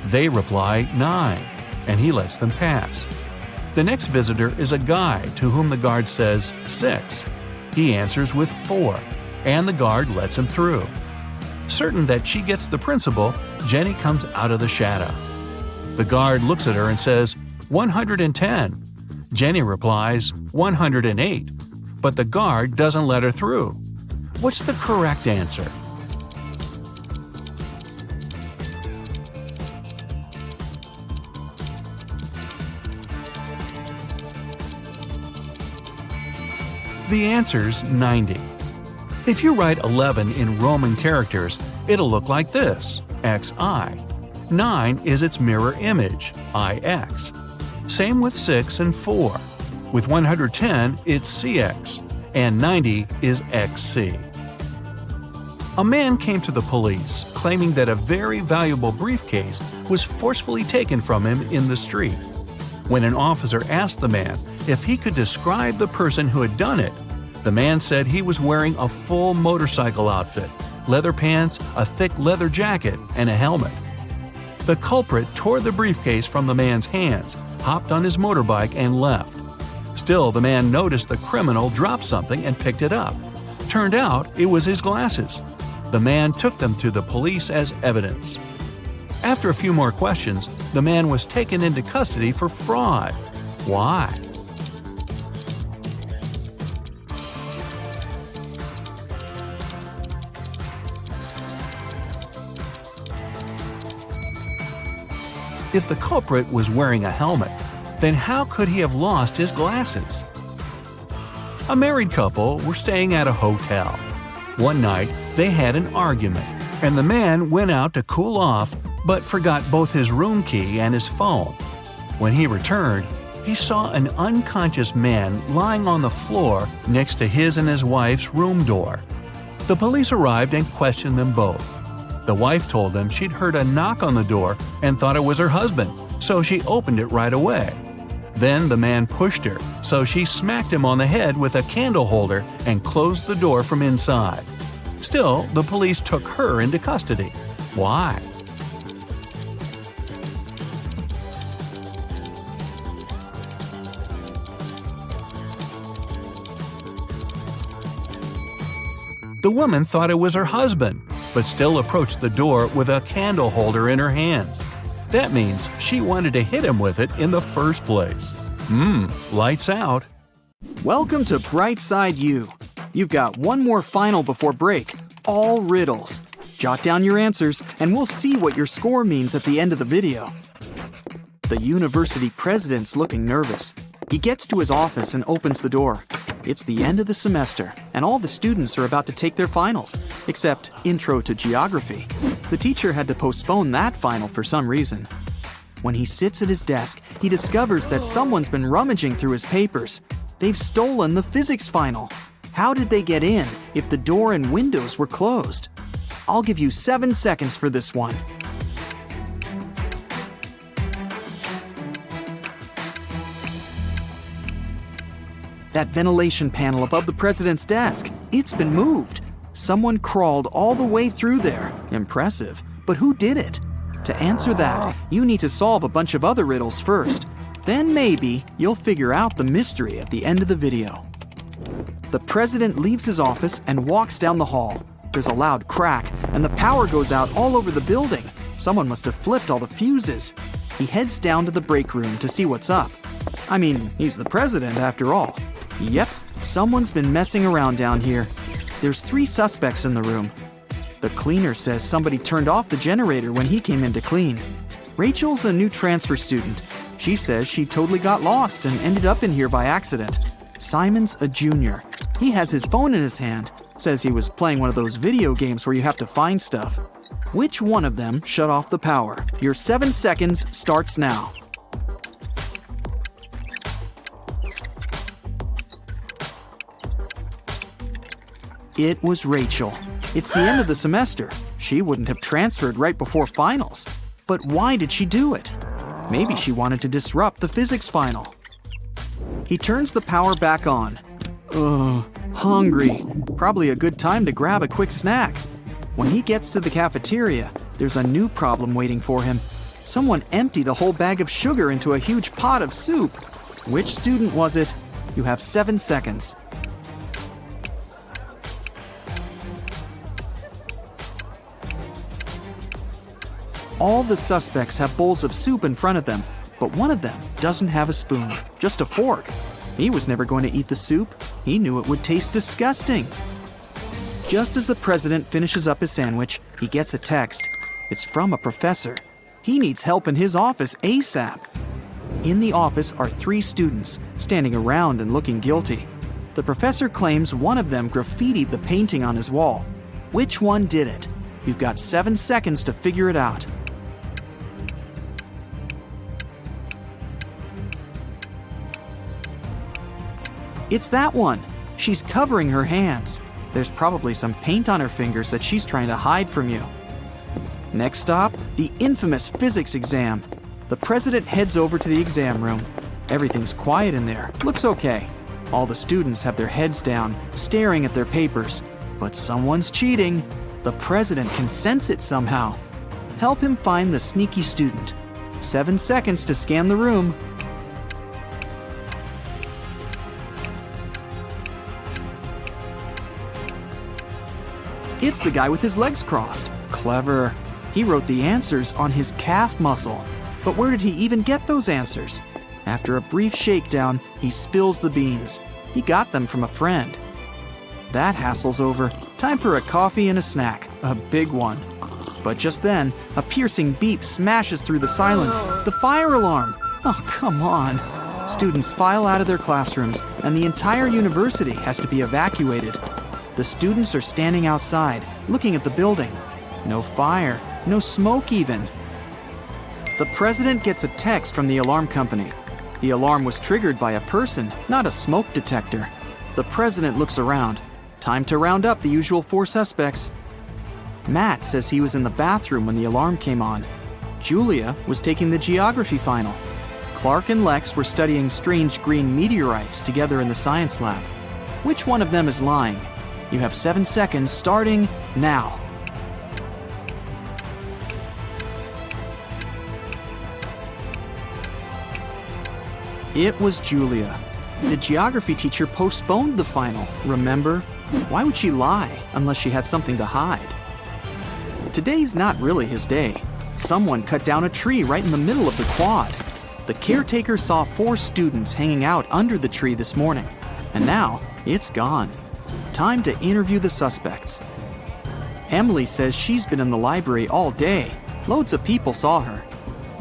They reply 9, and he lets them pass. The next visitor is a guy to whom the guard says 6. He answers with 4, and the guard lets him through. Certain that she gets the principal, Jenny comes out of the shadow. The guard looks at her and says 110. Jenny replies 108, but the guard doesn't let her through. What's the correct answer? The answer's 90. If you write 11 in Roman characters, it'll look like this, XI. 9 is its mirror image, IX. Same with 6 and 4. With 110, it's CX, and 90 is XC. A man came to the police claiming that a very valuable briefcase was forcefully taken from him in the street. When an officer asked the man if he could describe the person who had done it, the man said he was wearing a full motorcycle outfit, leather pants, a thick leather jacket, and a helmet. The culprit tore the briefcase from the man's hands, hopped on his motorbike, and left. Still, the man noticed the criminal drop something and picked it up. Turned out it was his glasses. The man took them to the police as evidence. After a few more questions, the man was taken into custody for fraud. Why? If the culprit was wearing a helmet, then how could he have lost his glasses? A married couple were staying at a hotel. One night, they had an argument, and the man went out to cool off but forgot both his room key and his phone. When he returned, he saw an unconscious man lying on the floor next to his and his wife's room door. The police arrived and questioned them both. The wife told them she'd heard a knock on the door and thought it was her husband, so she opened it right away. Then the man pushed her, so she smacked him on the head with a candle holder and closed the door from inside. Still, the police took her into custody. Why? The woman thought it was her husband, but still approached the door with a candle holder in her hands. That means she wanted to hit him with it in the first place. Lights out. Welcome to Brightside U. You've got one more final before break, all riddles. Jot down your answers and we'll see what your score means at the end of the video. The university president's looking nervous. He gets to his office and opens the door. It's the end of the semester, and all the students are about to take their finals, except Intro to Geography. The teacher had to postpone that final for some reason. When he sits at his desk, he discovers that someone's been rummaging through his papers. They've stolen the physics final. How did they get in if the door and windows were closed? I'll give you 7 seconds for this one. That ventilation panel above the president's desk, it's been moved. Someone crawled all the way through there. Impressive. But who did it? To answer that, you need to solve a bunch of other riddles first. Then maybe you'll figure out the mystery at the end of the video. The president leaves his office and walks down the hall. There's a loud crack, and the power goes out all over the building. Someone must have flipped all the fuses. He heads down to the break room to see what's up. I mean, he's the president after all. Yep, someone's been messing around down here. There's 3 suspects in the room. The cleaner says somebody turned off the generator when he came in to clean. Rachel's a new transfer student. She says she totally got lost and ended up in here by accident. Simon's a junior. He has his phone in his hand. Says he was playing one of those video games where you have to find stuff. Which one of them shut off the power? Your 7 seconds starts now. It was Rachel. It's the end of the semester. She wouldn't have transferred right before finals. But why did she do it? Maybe she wanted to disrupt the physics final. He turns the power back on. Hungry. Probably a good time to grab a quick snack. When he gets to the cafeteria, there's a new problem waiting for him. Someone emptied a whole bag of sugar into a huge pot of soup. Which student was it? You have 7 seconds. All the suspects have bowls of soup in front of them, but one of them doesn't have a spoon, just a fork. He was never going to eat the soup. He knew it would taste disgusting. Just as the president finishes up his sandwich, he gets a text. It's from a professor. He needs help in his office ASAP. In the office are 3 students, standing around and looking guilty. The professor claims one of them graffitied the painting on his wall. Which one did it? You've got 7 seconds to figure it out. It's that one. She's covering her hands. There's probably some paint on her fingers that she's trying to hide from you. Next stop, the infamous physics exam. The president heads over to the exam room. Everything's quiet in there. Looks okay. All the students have their heads down, staring at their papers. But someone's cheating. The president can sense it somehow. Help him find the sneaky student. 7 seconds to scan the room. It's the guy with his legs crossed. Clever. He wrote the answers on his calf muscle. But where did he even get those answers? After a brief shakedown, he spills the beans. He got them from a friend. That hassle's over. Time for a coffee and a snack. A big one. But just then, a piercing beep smashes through the silence. The fire alarm! Oh, come on. Students file out of their classrooms, and the entire university has to be evacuated. The students are standing outside, looking at the building. No fire, no smoke even. The president gets a text from the alarm company. The alarm was triggered by a person, not a smoke detector. The president looks around. Time to round up the usual 4 suspects. Matt says he was in the bathroom when the alarm came on. Julia was taking the geography final. Clark and Lex were studying strange green meteorites together in the science lab. Which one of them is lying? You have 7 seconds starting now. It was Julia. The geography teacher postponed the final, remember? Why would she lie unless she had something to hide? Today's not really his day. Someone cut down a tree right in the middle of the quad. The caretaker saw 4 students hanging out under the tree this morning, and now it's gone. Time to interview the suspects. Emily says she's been in the library all day. Loads of people saw her.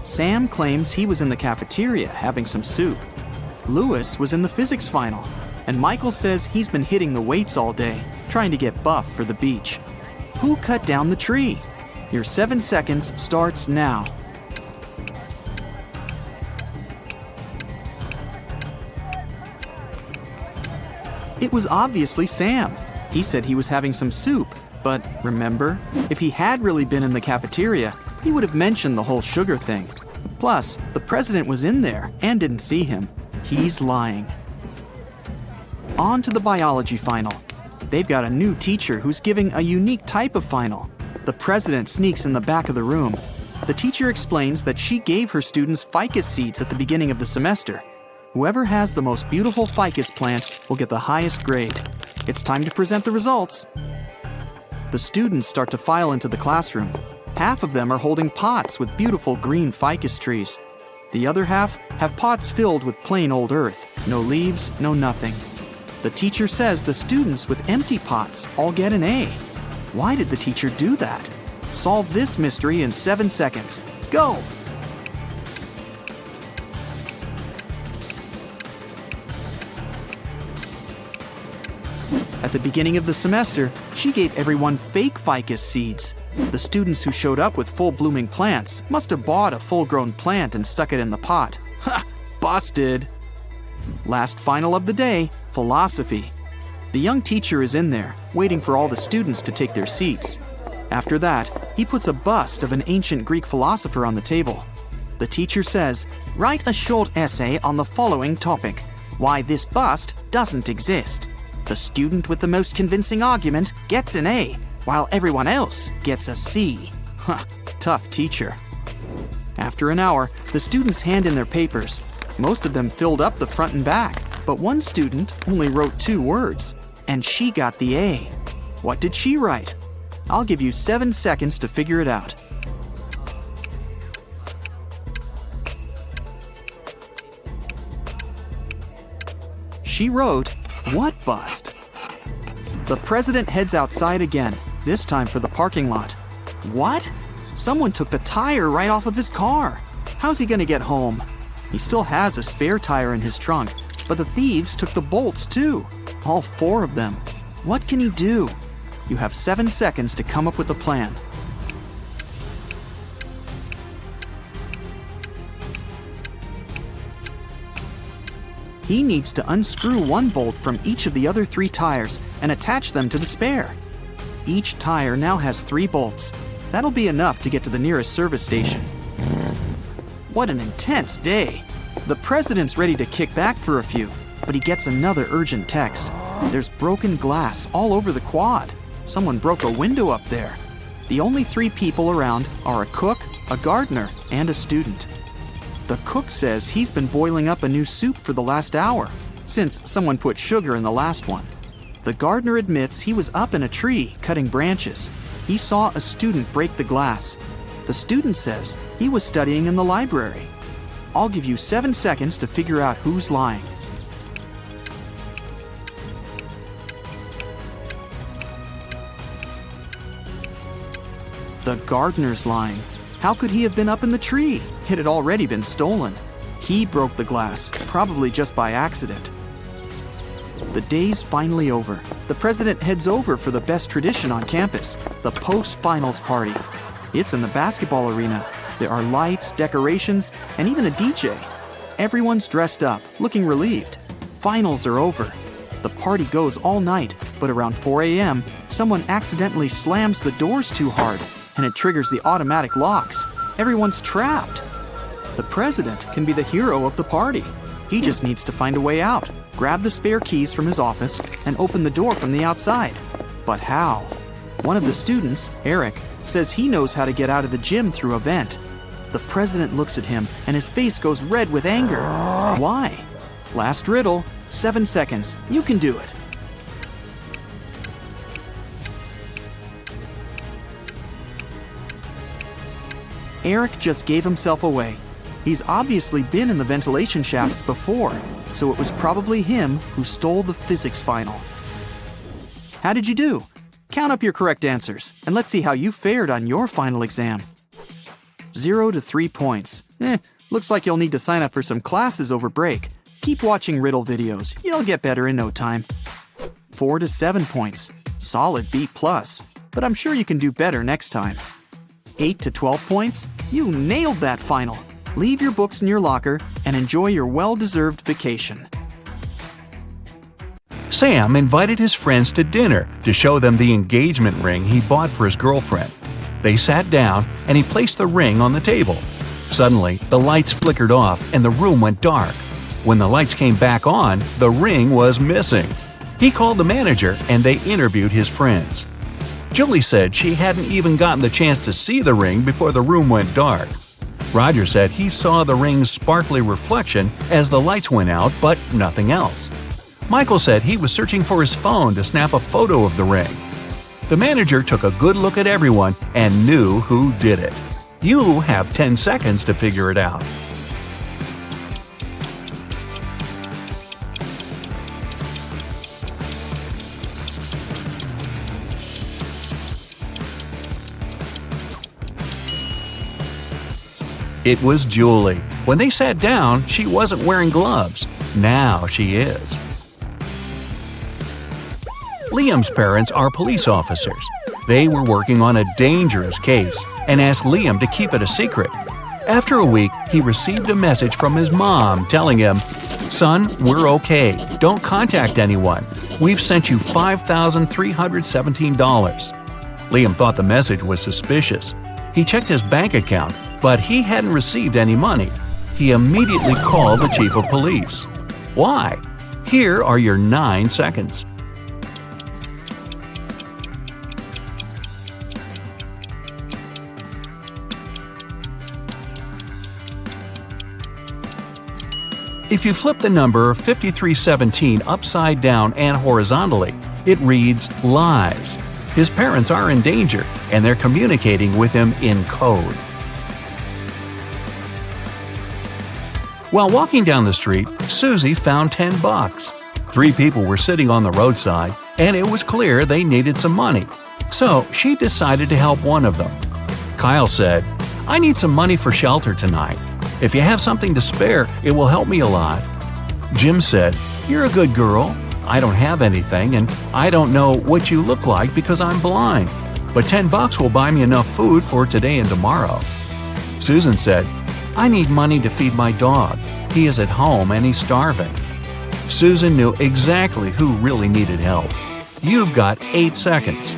Sam claims he was in the cafeteria having some soup. Lewis was in the physics final, and Michael says he's been hitting the weights all day, trying to get buff for the beach. Who cut down the tree? Your 7 seconds starts now. It was obviously Sam. He said he was having some soup, but remember, if he had really been in the cafeteria, he would have mentioned the whole sugar thing. Plus, the president was in there and didn't see him. He's lying. On to the biology final. They've got a new teacher who's giving a unique type of final. The president sneaks in the back of the room. The teacher explains that she gave her students ficus seeds at the beginning of the semester. Whoever has the most beautiful ficus plant will get the highest grade. It's time to present the results. The students start to file into the classroom. Half of them are holding pots with beautiful green ficus trees. The other half have pots filled with plain old earth. No leaves, no nothing. The teacher says the students with empty pots all get an A. Why did the teacher do that? Solve this mystery in 7 seconds. Go! At the beginning of the semester, she gave everyone fake ficus seeds. The students who showed up with full-blooming plants must have bought a full-grown plant and stuck it in the pot. Ha! Busted! Last final of the day, philosophy. The young teacher is in there, waiting for all the students to take their seats. After that, he puts a bust of an ancient Greek philosopher on the table. The teacher says, "Write a short essay on the following topic: why this bust doesn't exist." The student with the most convincing argument gets an A, while everyone else gets a C. Huh, tough teacher. After an hour, the students hand in their papers. Most of them filled up the front and back, but one student only wrote 2 words, and she got the A. What did she write? I'll give you 7 seconds to figure it out. She wrote, "What bust?" The president heads outside again, this time for the parking lot. What? Someone took the tire right off of his car. How's he gonna get home? He still has a spare tire in his trunk, but the thieves took the bolts too. All 4 of them. What can he do? You have 7 seconds to come up with a plan. He needs to unscrew 1 bolt from each of the other 3 tires and attach them to the spare. Each tire now has 3 bolts. That'll be enough to get to the nearest service station. What an intense day. The president's ready to kick back for a few, but he gets another urgent text. There's broken glass all over the quad. Someone broke a window up there. The only 3 people around are a cook, a gardener, and a student. The cook says he's been boiling up a new soup for the last hour, since someone put sugar in the last one. The gardener admits he was up in a tree cutting branches. He saw a student break the glass. The student says he was studying in the library. I'll give you 7 seconds to figure out who's lying. The gardener's lying. How could he have been up in the tree? It had already been stolen. He broke the glass, probably just by accident. The day's finally over. The president heads over for the best tradition on campus, the post-finals party. It's in the basketball arena. There are lights, decorations, and even a DJ. Everyone's dressed up, looking relieved. Finals are over. The party goes all night, but around 4 a.m., someone accidentally slams the doors too hard, and it triggers the automatic locks. Everyone's trapped. The president can be the hero of the party. He just needs to find a way out, grab the spare keys from his office, and open the door from the outside. But how? One of the students, Eric, says he knows how to get out of the gym through a vent. The president looks at him, and his face goes red with anger. Why? Last riddle, 7 seconds. You can do it. Eric just gave himself away. He's obviously been in the ventilation shafts before, so it was probably him who stole the physics final. How did you do? Count up your correct answers, and let's see how you fared on your final exam. 0 to 3 points. Looks like you'll need to sign up for some classes over break. Keep watching riddle videos. You'll get better in no time. 4 to 7 points. Solid B+, but I'm sure you can do better next time. 8 to 12 points. You nailed that final. Leave your books in your locker and enjoy your well-deserved vacation. Sam invited his friends to dinner to show them the engagement ring he bought for his girlfriend. They sat down and he placed the ring on the table. Suddenly, the lights flickered off and the room went dark. When the lights came back on, the ring was missing. He called the manager and they interviewed his friends. Julie said she hadn't even gotten the chance to see the ring before the room went dark. Roger said he saw the ring's sparkly reflection as the lights went out, but nothing else. Michael said he was searching for his phone to snap a photo of the ring. The manager took a good look at everyone and knew who did it. You have 10 seconds to figure it out. It was Julie. When they sat down, she wasn't wearing gloves. Now she is. Liam's parents are police officers. They were working on a dangerous case and asked Liam to keep it a secret. After a week, he received a message from his mom telling him, "Son, we're okay. Don't contact anyone. We've sent you $5,317. Liam thought the message was suspicious. He checked his bank account, but he hadn't received any money. He immediately called the chief of police. Why? Here are your 9 seconds. If you flip the number 5317 upside down and horizontally, it reads lies. His parents are in danger, and they're communicating with him in code. While walking down the street, Susie found $10. 3 people were sitting on the roadside, and it was clear they needed some money. So she decided to help one of them. Kyle said, "I need some money for shelter tonight. If you have something to spare, it will help me a lot." Jim said, "You're a good girl. I don't have anything, and I don't know what you look like because I'm blind. But $10 will buy me enough food for today and tomorrow." Susan said, "I need money to feed my dog. He is at home and he's starving." Susan knew exactly who really needed help. You've got 8 seconds.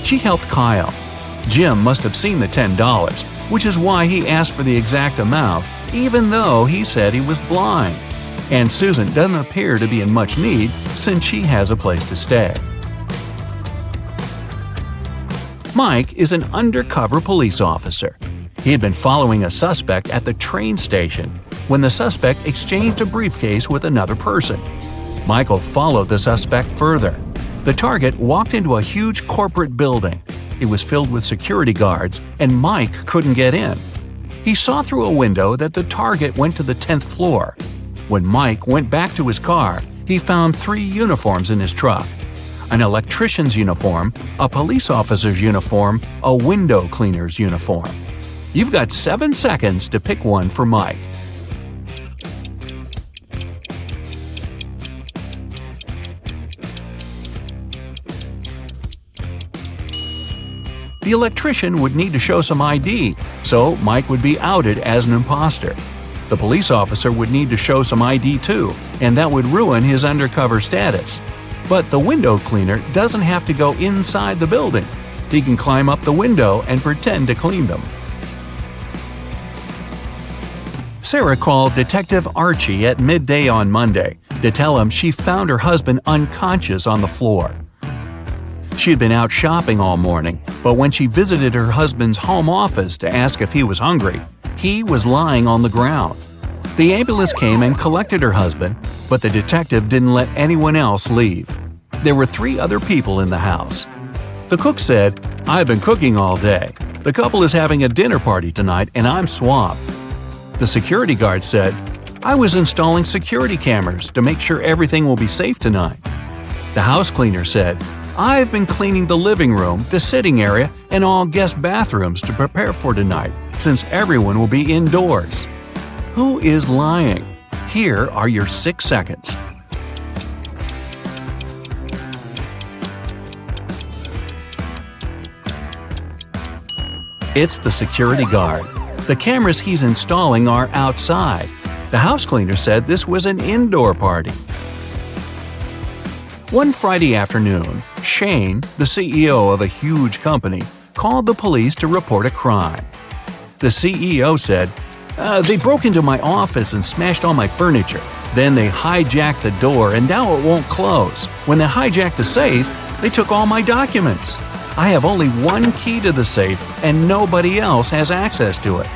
She helped Kyle. Jim must have seen the $10, which is why he asked for the exact amount, even though he said he was blind. And Susan doesn't appear to be in much need since she has a place to stay. Mike is an undercover police officer. He had been following a suspect at the train station when the suspect exchanged a briefcase with another person. Michael followed the suspect further. The target walked into a huge corporate building. It was filled with security guards, and Mike couldn't get in. He saw through a window that the target went to the 10th floor. When Mike went back to his car, he found 3 uniforms in his truck: an electrician's uniform, a police officer's uniform, a window cleaner's uniform. You've got 7 seconds to pick one for Mike. The electrician would need to show some ID, so Mike would be outed as an imposter. The police officer would need to show some ID too, and that would ruin his undercover status. But the window cleaner doesn't have to go inside the building. He can climb up the window and pretend to clean them. Sarah called Detective Archie at midday on Monday to tell him she found her husband unconscious on the floor. She had been out shopping all morning, but when she visited her husband's home office to ask if he was hungry, he was lying on the ground. The ambulance came and collected her husband, but the detective didn't let anyone else leave. There were 3 other people in the house. The cook said, "I've been cooking all day. The couple is having a dinner party tonight and I'm swamped." The security guard said, "I was installing security cameras to make sure everything will be safe tonight." The house cleaner said, "I've been cleaning the living room, the sitting area, and all guest bathrooms to prepare for tonight, since everyone will be indoors." Who is lying? Here are your 6 seconds. It's the security guard. The cameras he's installing are outside. The house cleaner said this was an indoor party. One Friday afternoon, Shane, the CEO of a huge company, called the police to report a crime. The CEO said, "They broke into my office and smashed all my furniture. Then they hijacked the door and now it won't close. When they hijacked the safe, they took all my documents. I have only one key to the safe and nobody else has access to it."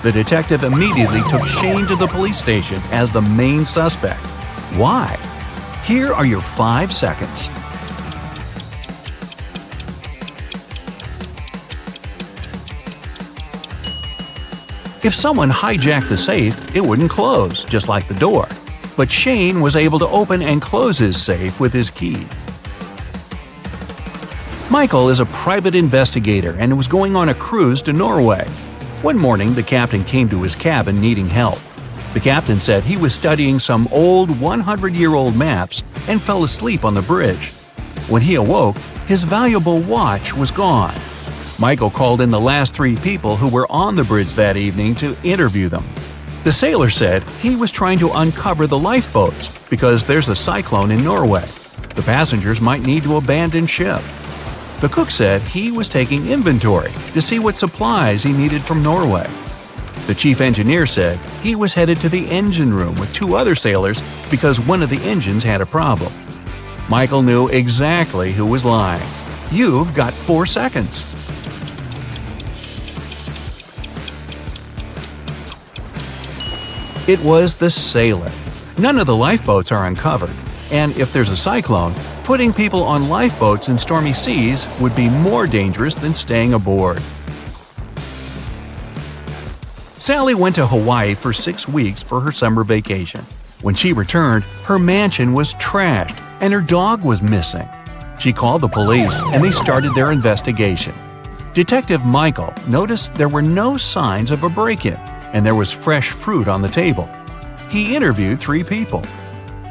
The detective immediately took Shane to the police station as the main suspect. Why? Here are your 5 seconds. If someone hijacked the safe, it wouldn't close, just like the door. But Shane was able to open and close his safe with his key. Michael is a private investigator and was going on a cruise to Norway. One morning, the captain came to his cabin needing help. The captain said he was studying some old 100-year-old maps and fell asleep on the bridge. When he awoke, his valuable watch was gone. Michael called in the last 3 people who were on the bridge that evening to interview them. The sailor said he was trying to uncover the lifeboats because there's a cyclone in Norway. The passengers might need to abandon ship. The cook said he was taking inventory to see what supplies he needed from Norway. The chief engineer said he was headed to the engine room with 2 other sailors because one of the engines had a problem. Michael knew exactly who was lying. You've got 4 seconds. It was the sailor. None of the lifeboats are uncovered, and if there's a cyclone, putting people on lifeboats in stormy seas would be more dangerous than staying aboard. Sally went to Hawaii for 6 weeks for her summer vacation. When she returned, her mansion was trashed and her dog was missing. She called the police and they started their investigation. Detective Michael noticed there were no signs of a break-in and there was fresh fruit on the table. He interviewed 3 people.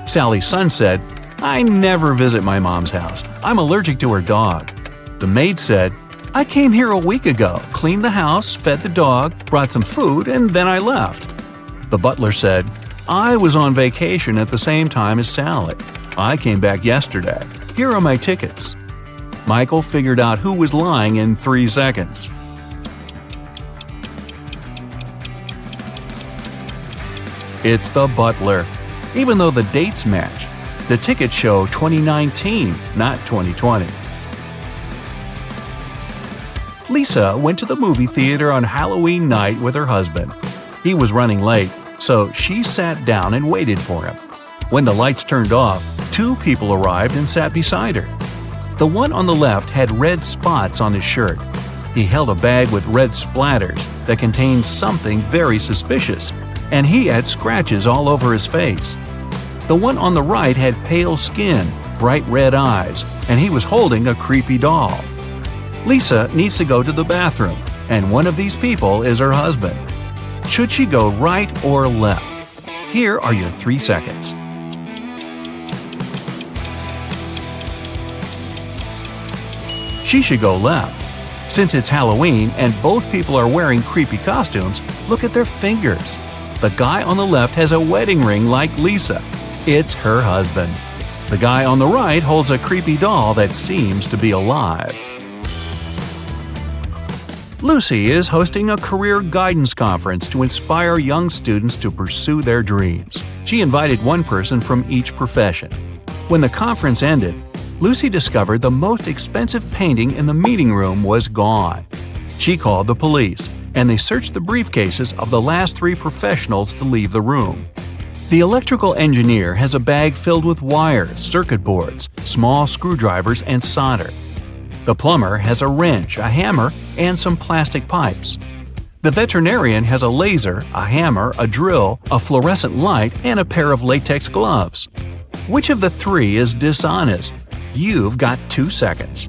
Sally's son said, "I never visit my mom's house. I'm allergic to her dog." The maid said, "I came here a week ago, cleaned the house, fed the dog, brought some food, and then I left." The butler said, "I was on vacation at the same time as Sally. I came back yesterday. Here are my tickets." Michael figured out who was lying in 3 seconds. It's the butler. Even though the dates match, the tickets show 2019, not 2020. Lisa went to the movie theater on Halloween night with her husband. He was running late, so she sat down and waited for him. When the lights turned off, 2 people arrived and sat beside her. The one on the left had red spots on his shirt. He held a bag with red splatters that contained something very suspicious, and he had scratches all over his face. The one on the right had pale skin, bright red eyes, and he was holding a creepy doll. Lisa needs to go to the bathroom, and one of these people is her husband. Should she go right or left? Here are your 3 seconds. She should go left. Since it's Halloween and both people are wearing creepy costumes, look at their fingers. The guy on the left has a wedding ring like Lisa. It's her husband. The guy on the right holds a creepy doll that seems to be alive. Lucy is hosting a career guidance conference to inspire young students to pursue their dreams. She invited one person from each profession. When the conference ended, Lucy discovered the most expensive painting in the meeting room was gone. She called the police, and they searched the briefcases of the last 3 professionals to leave the room. The electrical engineer has a bag filled with wires, circuit boards, small screwdrivers, and solder. The plumber has a wrench, a hammer, and some plastic pipes. The veterinarian has a laser, a hammer, a drill, a fluorescent light, and a pair of latex gloves. Which of the 3 is dishonest? You've got 2 seconds.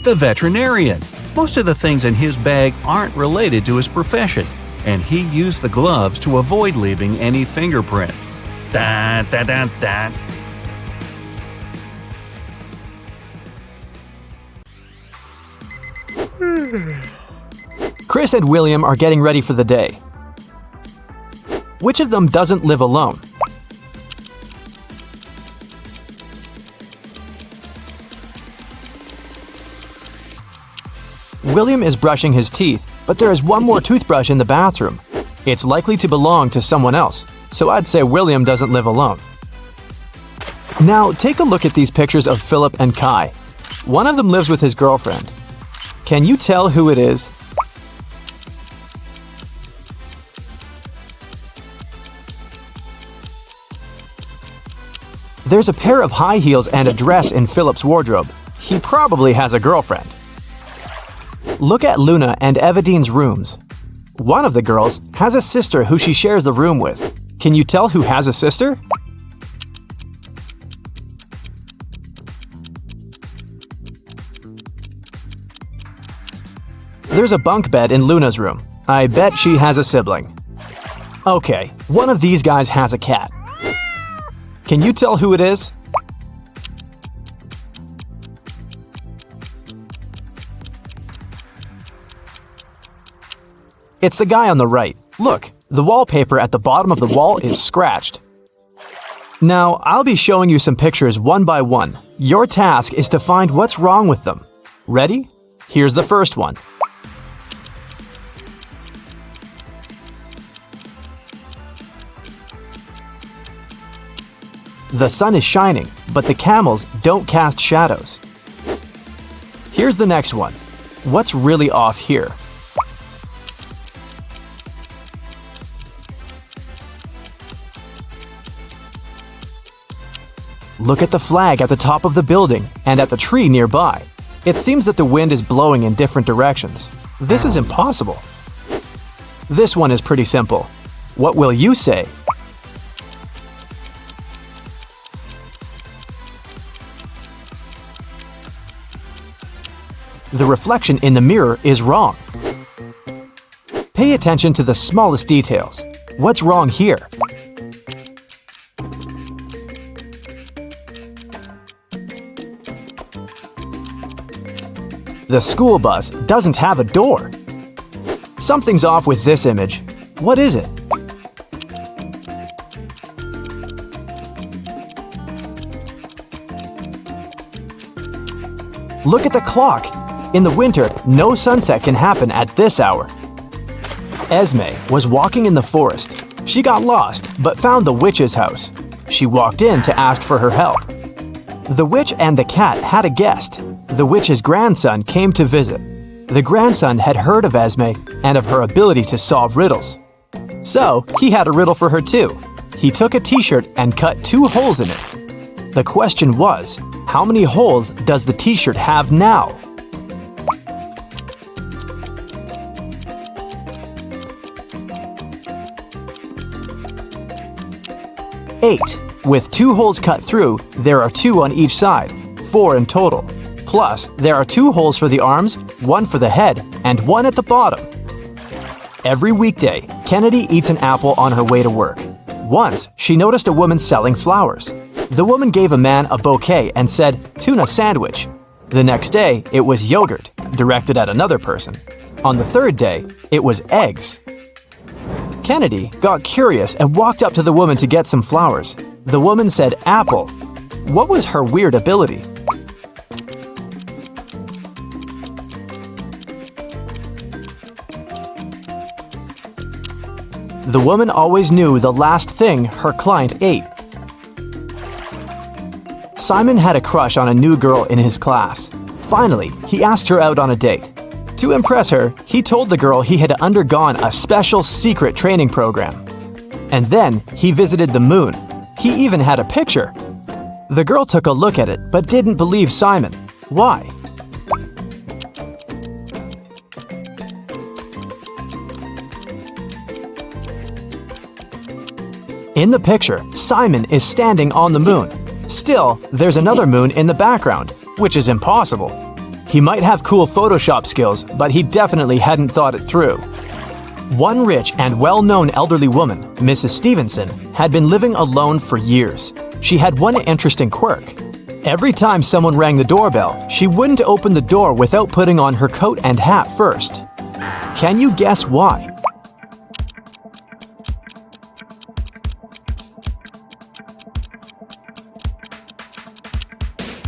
The veterinarian. Most of the things in his bag aren't related to his profession, and he used the gloves to avoid leaving any fingerprints. Da, da, da, da. Chris and William are getting ready for the day. Which of them doesn't live alone? William is brushing his teeth, but there is one more toothbrush in the bathroom. It's likely to belong to someone else, so I'd say William doesn't live alone. Now, take a look at these pictures of Philip and Kai. One of them lives with his girlfriend. Can you tell who it is? There's a pair of high heels and a dress in Philip's wardrobe. He probably has a girlfriend. Look at Luna and Evadine's rooms. One of the girls has a sister who she shares the room with. Can you tell who has a sister? There's a bunk bed in Luna's room. I bet she has a sibling. Okay, one of these guys has a cat. Can you tell who it is? It's the guy on the right. Look, the wallpaper at the bottom of the wall is scratched. Now, I'll be showing you some pictures one by one. Your task is to find what's wrong with them. Ready? Here's the first one. The sun is shining, but the camels don't cast shadows. Here's the next one. What's really off here? Look at the flag at the top of the building and at the tree nearby. It seems that the wind is blowing in different directions. This is impossible. This one is pretty simple. What will you say? The reflection in the mirror is wrong. Pay attention to the smallest details. What's wrong here? The school bus doesn't have a door. Something's off with this image. What is it? Look at the clock. In the winter, no sunset can happen at this hour. Esme was walking in the forest. She got lost, but found the witch's house. She walked in to ask for her help. The witch and the cat had a guest. The witch's grandson came to visit. The grandson had heard of Esme and of her ability to solve riddles. So, he had a riddle for her too. He took a t-shirt and cut 2 holes in it. The question was, How many holes does the t-shirt have now? 8. With 2 holes cut through, there are 2 on each side, 4 in total. Plus, there are 2 holes for the arms, 1 for the head, and 1 at the bottom. Every weekday, Kennedy eats an apple on her way to work. Once, she noticed a woman selling flowers. The woman gave a man a bouquet and said, "Tuna sandwich." The next day, it was yogurt, directed at another person. On the third day, it was eggs. Kennedy got curious and walked up to the woman to get some flowers. The woman said apple. What was her weird ability? The woman always knew the last thing her client ate. Simon had a crush on a new girl in his class. Finally, he asked her out on a date. To impress her, he told the girl he had undergone a special secret training program. And then he visited the moon. He even had a picture. The girl took a look at it but didn't believe Simon. Why? In the picture, Simon is standing on the moon. Still, there's another moon in the background, which is impossible. He might have cool Photoshop skills, but he definitely hadn't thought it through. One rich and well-known elderly woman, Mrs. Stevenson, had been living alone for years. She had one interesting quirk. Every time someone rang the doorbell, she wouldn't open the door without putting on her coat and hat first. Can you guess why?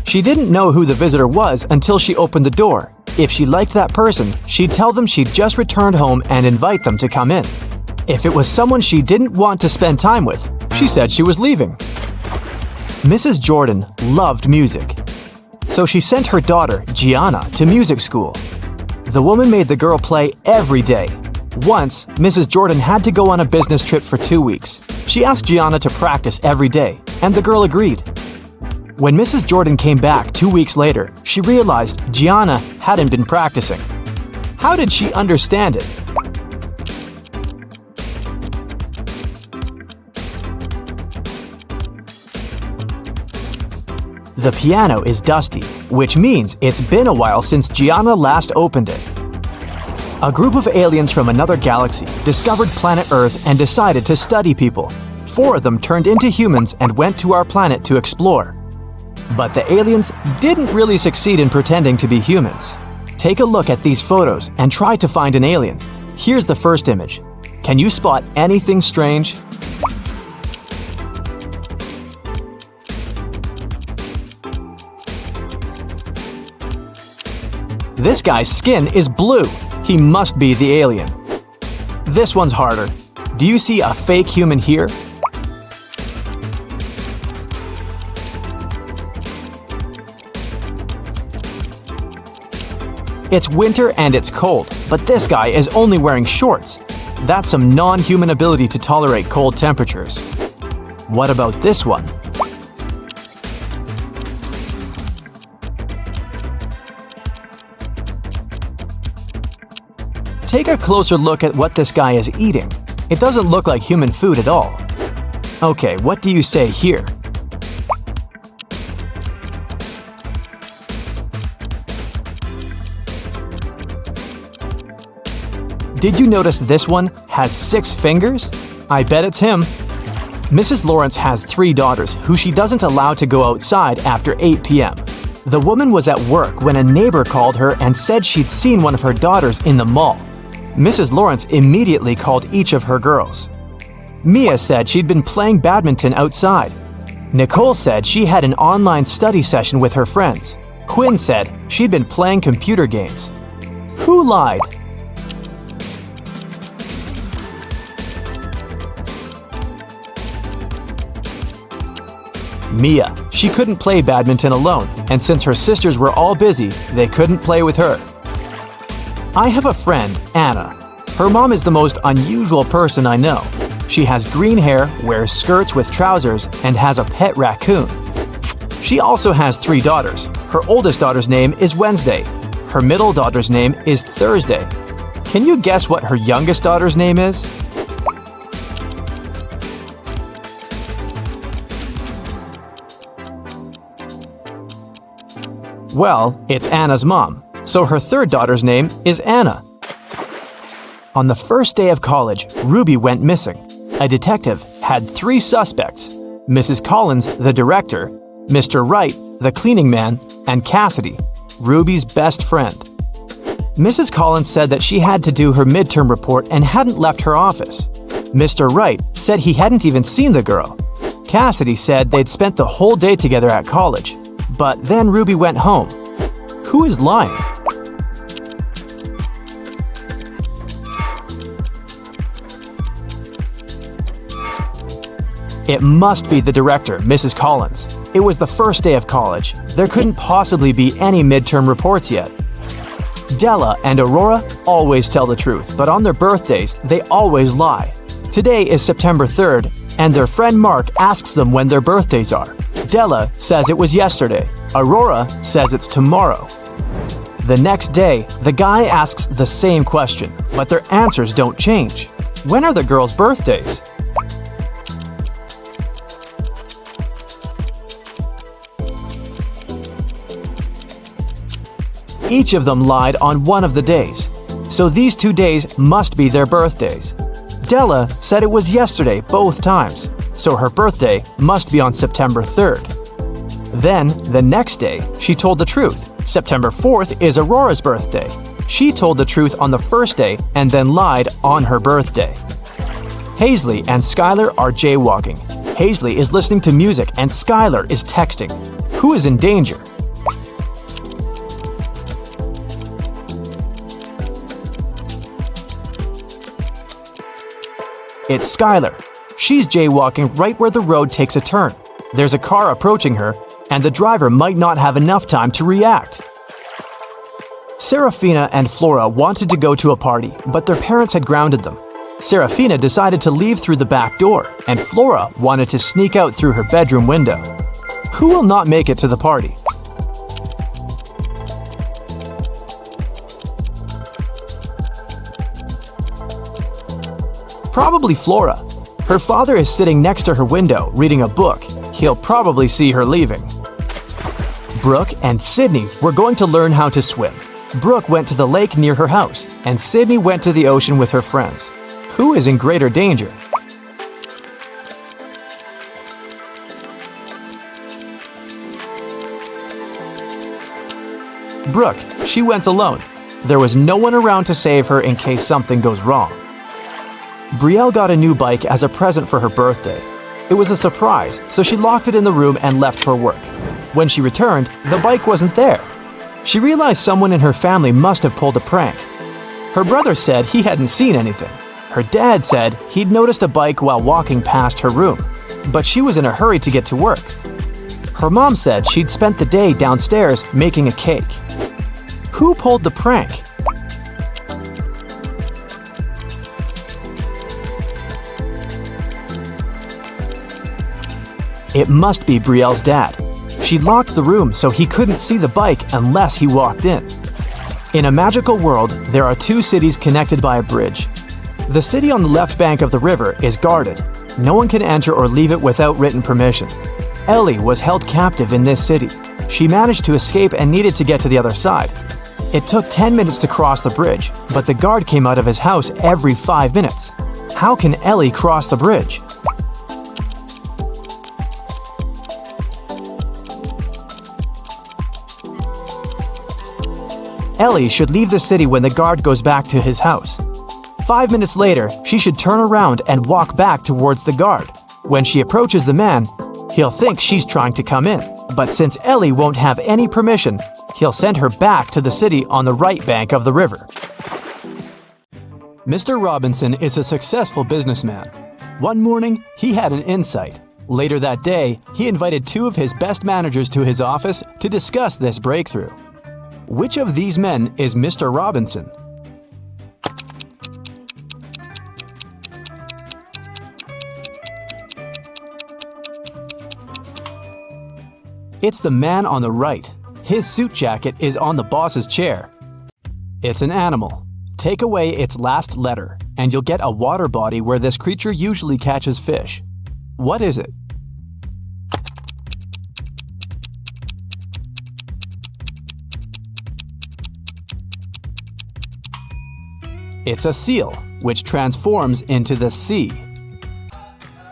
She didn't know who the visitor was until she opened the door. If she liked that person, she'd tell them she'd just returned home and invite them to come in. If it was someone she didn't want to spend time with, she said she was leaving. Mrs. Jordan loved music, so she sent her daughter, Gianna, to music school. The woman made the girl play every day. Once, Mrs. Jordan had to go on a business trip for 2 weeks. She asked Gianna to practice every day, and the girl agreed. When Mrs. Jordan came back 2 weeks later, she realized Gianna hadn't been practicing. How did she understand it? The piano is dusty, which means it's been a while since Gianna last opened it. A group of aliens from another galaxy discovered planet Earth and decided to study people. 4 of them turned into humans and went to our planet to explore. But the aliens didn't really succeed in pretending to be humans. Take a look at these photos and try to find an alien. Here's the first image. Can you spot anything strange? This guy's skin is blue. He must be the alien. This one's harder. Do you see a fake human here? It's winter and it's cold, but this guy is only wearing shorts. That's some non-human ability to tolerate cold temperatures. What about this one? Take a closer look at what this guy is eating. It doesn't look like human food at all. Okay, what do you say here? Did you notice this one has 6 fingers? I bet it's him. Mrs. Lawrence has 3 daughters who she doesn't allow to go outside after 8 p.m. The woman was at work when a neighbor called her and said she'd seen one of her daughters in the mall. Mrs. Lawrence immediately called each of her girls. Mia said she'd been playing badminton outside. Nicole said she had an online study session with her friends. Quinn said she'd been playing computer games. Who lied? Mia. She couldn't play badminton alone, and since her sisters were all busy, they couldn't play with her. I have a friend, Anna. Her mom is the most unusual person I know. She has green hair, wears skirts with trousers, and has a pet raccoon. She also has 3 daughters. Her oldest daughter's name is Wednesday. Her middle daughter's name is Thursday. Can you guess what her youngest daughter's name is? Well, it's Anna's mom, so her third daughter's name is Anna. On the first day of college, Ruby went missing. A detective had 3 suspects: Mrs. Collins, the director, Mr. Wright, the cleaning man, and Cassidy, Ruby's best friend. Mrs. Collins said that she had to do her midterm report and hadn't left her office. Mr. Wright said he hadn't even seen the girl. Cassidy said they'd spent the whole day together at college, but then Ruby went home. Who is lying? It must be the director, Mrs. Collins. It was the first day of college. There couldn't possibly be any midterm reports yet. Della and Aurora always tell the truth, but on their birthdays, they always lie. Today is September 3rd, and their friend Mark asks them when their birthdays are. Della says it was yesterday. Aurora says it's tomorrow. The next day, the guy asks the same question, but their answers don't change. When are the girls' birthdays? Each of them lied on one of the days, so these 2 days must be their birthdays. Della said it was yesterday both times, so her birthday must be on September 3rd. Then, the next day, she told the truth. September 4th is Aurora's birthday. She told the truth on the first day and then lied on her birthday. Hazley and Skylar are jaywalking. Hazley is listening to music and Skylar is texting. Who is in danger? It's Skylar. She's jaywalking right where the road takes a turn. There's a car approaching her, and the driver might not have enough time to react. Serafina and Flora wanted to go to a party, but their parents had grounded them. Serafina decided to leave through the back door, and Flora wanted to sneak out through her bedroom window. Who will not make it to the party? Probably Flora. Her father is sitting next to her window reading a book. He'll probably see her leaving. Brooke and Sydney were going to learn how to swim. Brooke went to the lake near her house, and Sydney went to the ocean with her friends. Who is in greater danger? Brooke. She went alone. There was no one around to save her in case something goes wrong. Brielle got a new bike as a present for her birthday. It was a surprise, so she locked it in the room and left for work. When she returned, the bike wasn't there. She realized someone in her family must have pulled a prank. Her brother said he hadn't seen anything. Her dad said he'd noticed a bike while walking past her room, but she was in a hurry to get to work. Her mom said she'd spent the day downstairs making a cake. Who pulled the prank? It must be Brielle's dad. She locked the room so he couldn't see the bike unless he walked in. In a magical world, there are 2 cities connected by a bridge. The city on the left bank of the river is guarded. No one can enter or leave it without written permission. Ellie was held captive in this city. She managed to escape and needed to get to the other side. It took 10 minutes to cross the bridge, but the guard came out of his house every 5 minutes. How can Ellie cross the bridge? Ellie should leave the city when the guard goes back to his house. 5 minutes later, she should turn around and walk back towards the guard. When she approaches the man, he'll think she's trying to come in. But since Ellie won't have any permission, he'll send her back to the city on the right bank of the river. Mr. Robinson is a successful businessman. One morning, he had an insight. Later that day, he invited 2 of his best managers to his office to discuss this breakthrough. Which of these men is Mr. Robinson? It's the man on the right. His suit jacket is on the boss's chair. It's an animal. Take away its last letter, and you'll get a water body where this creature usually catches fish. What is it? It's a seal, which transforms into the sea.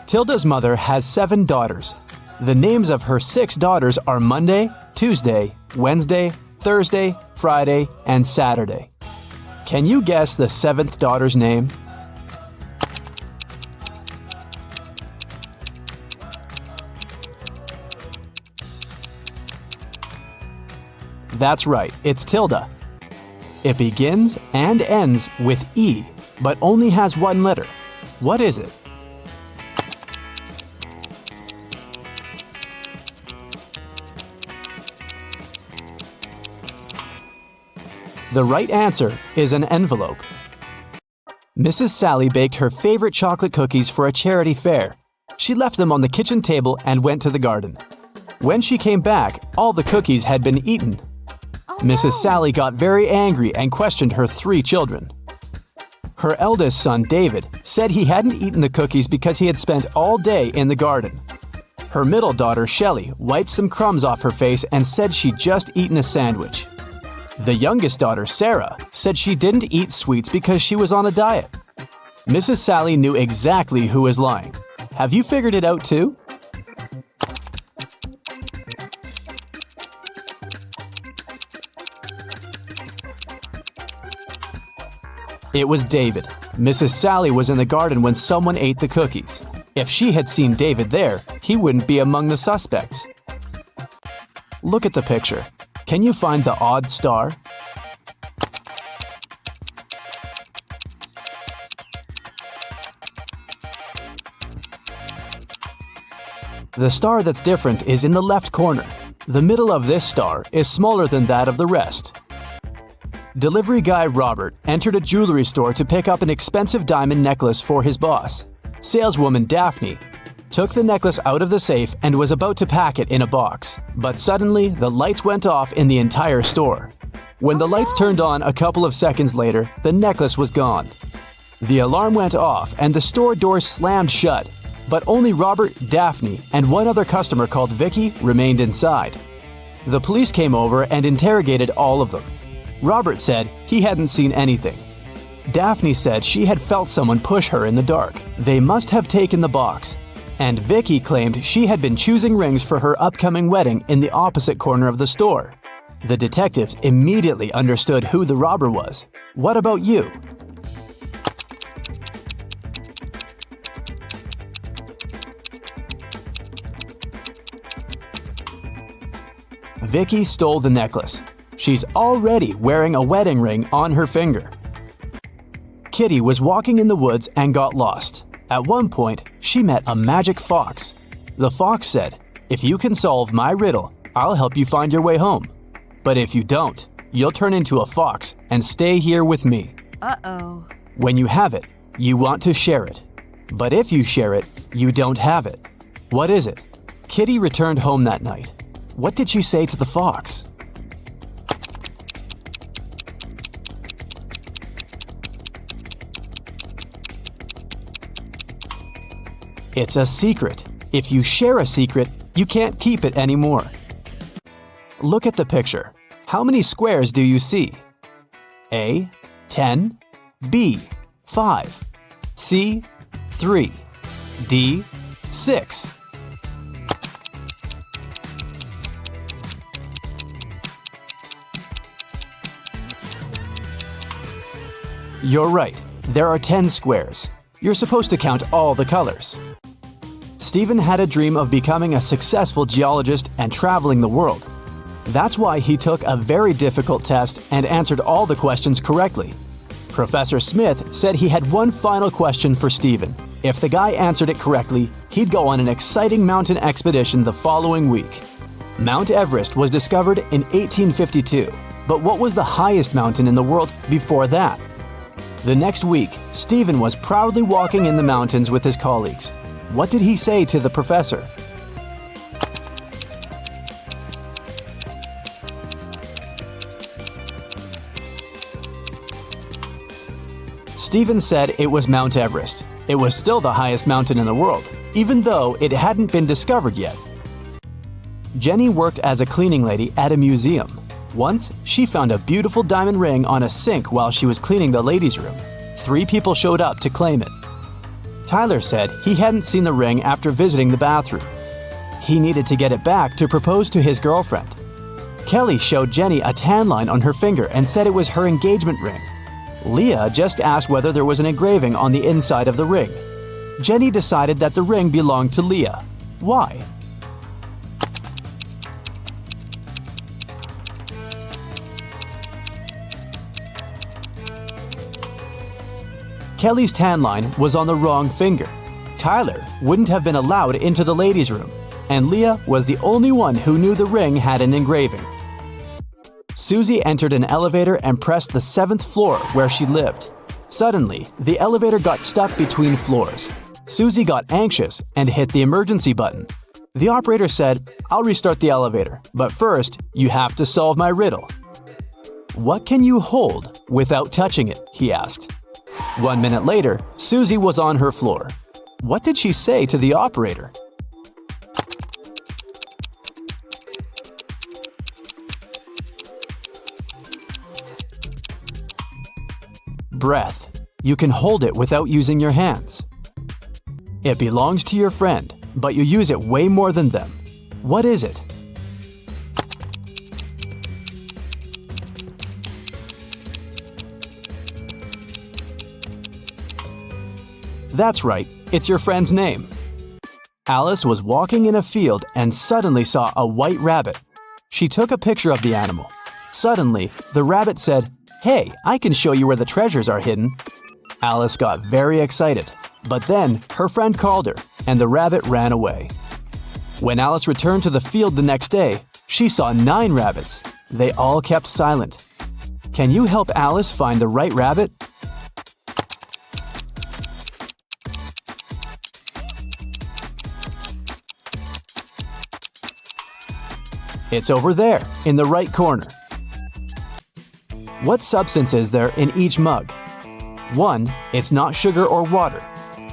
Tilda's mother has 7 daughters. The names of her 6 daughters are Monday, Tuesday, Wednesday, Thursday, Friday, and Saturday. Can you guess the 7th daughter's name? That's right, it's Tilda. It begins and ends with E, but only has 1 letter. What is it? The right answer is an envelope. Mrs. Sally baked her favorite chocolate cookies for a charity fair. She left them on the kitchen table and went to the garden. When she came back, all the cookies had been eaten. Mrs. Sally got very angry and questioned her 3 children. Her eldest son, David, said he hadn't eaten the cookies because he had spent all day in the garden. Her middle daughter, Shelley, wiped some crumbs off her face and said she'd just eaten a sandwich. The youngest daughter, Sarah, said she didn't eat sweets because she was on a diet. Mrs. Sally knew exactly who was lying. Have you figured it out too? It was David. Mrs. Sally was in the garden when someone ate the cookies. If she had seen David there, he wouldn't be among the suspects. Look at the picture. Can you find the odd star? The star that's different is in the left corner. The middle of this star is smaller than that of the rest. Delivery guy Robert entered a jewelry store to pick up an expensive diamond necklace for his boss. Saleswoman Daphne took the necklace out of the safe and was about to pack it in a box. But suddenly, the lights went off in the entire store. When the lights turned on a couple of seconds later, the necklace was gone. The alarm went off and the store doors slammed shut, but only Robert, Daphne, and one other customer called Vicky remained inside. The police came over and interrogated all of them. Robert said he hadn't seen anything. Daphne said she had felt someone push her in the dark. They must have taken the box. And Vicky claimed she had been choosing rings for her upcoming wedding in the opposite corner of the store. The detectives immediately understood who the robber was. What about you? Vicky stole the necklace. She's already wearing a wedding ring on her finger. Kitty was walking in the woods and got lost. At one point, she met a magic fox. The fox said, "If you can solve my riddle, I'll help you find your way home. But if you don't, you'll turn into a fox and stay here with me." Uh-oh. When you have it, you want to share it. But if you share it, you don't have it. What is it? Kitty returned home that night. What did she say to the fox? It's a secret. If you share a secret, you can't keep it anymore. Look at the picture. How many squares do you see? A, 10, B, 5, C, 3, D, 6. You're right. There are 10 squares. You're supposed to count all the colors. Stephen had a dream of becoming a successful geologist and traveling the world. That's why he took a very difficult test and answered all the questions correctly. Professor Smith said he had one final question for Stephen. If the guy answered it correctly, he'd go on an exciting mountain expedition the following week. Mount Everest was discovered in 1852, but what was the highest mountain in the world before that? The next week, Stephen was proudly walking in the mountains with his colleagues. What did he say to the professor? Steven said it was Mount Everest. It was still the highest mountain in the world, even though it hadn't been discovered yet. Jenny worked as a cleaning lady at a museum. Once, she found a beautiful diamond ring on a sink while she was cleaning the ladies' room. 3 people showed up to claim it. Tyler said he hadn't seen the ring after visiting the bathroom. He needed to get it back to propose to his girlfriend. Kelly showed Jenny a tan line on her finger and said it was her engagement ring. Leah just asked whether there was an engraving on the inside of the ring. Jenny decided that the ring belonged to Leah. Why? Kelly's tan line was on the wrong finger. Tyler wouldn't have been allowed into the ladies' room, and Leah was the only one who knew the ring had an engraving. Susie entered an elevator and pressed the 7th floor where she lived. Suddenly, the elevator got stuck between floors. Susie got anxious and hit the emergency button. The operator said, "I'll restart the elevator, but first, you have to solve my riddle." "What can you hold without touching it?" he asked. 1 minute later, Susie was on her floor. What did she say to the operator? Breath. You can hold it without using your hands. It belongs to your friend, but you use it way more than them. What is it? That's right, it's your friend's name. Alice was walking in a field and suddenly saw a white rabbit. She took a picture of the animal. Suddenly, the rabbit said, "Hey, I can show you where the treasures are hidden." Alice got very excited, but then her friend called her and the rabbit ran away. When Alice returned to the field the next day, she saw 9 rabbits. They all kept silent. Can you help Alice find the right rabbit? It's over there, in the right corner. What substance is there in each mug? 1. It's not sugar or water.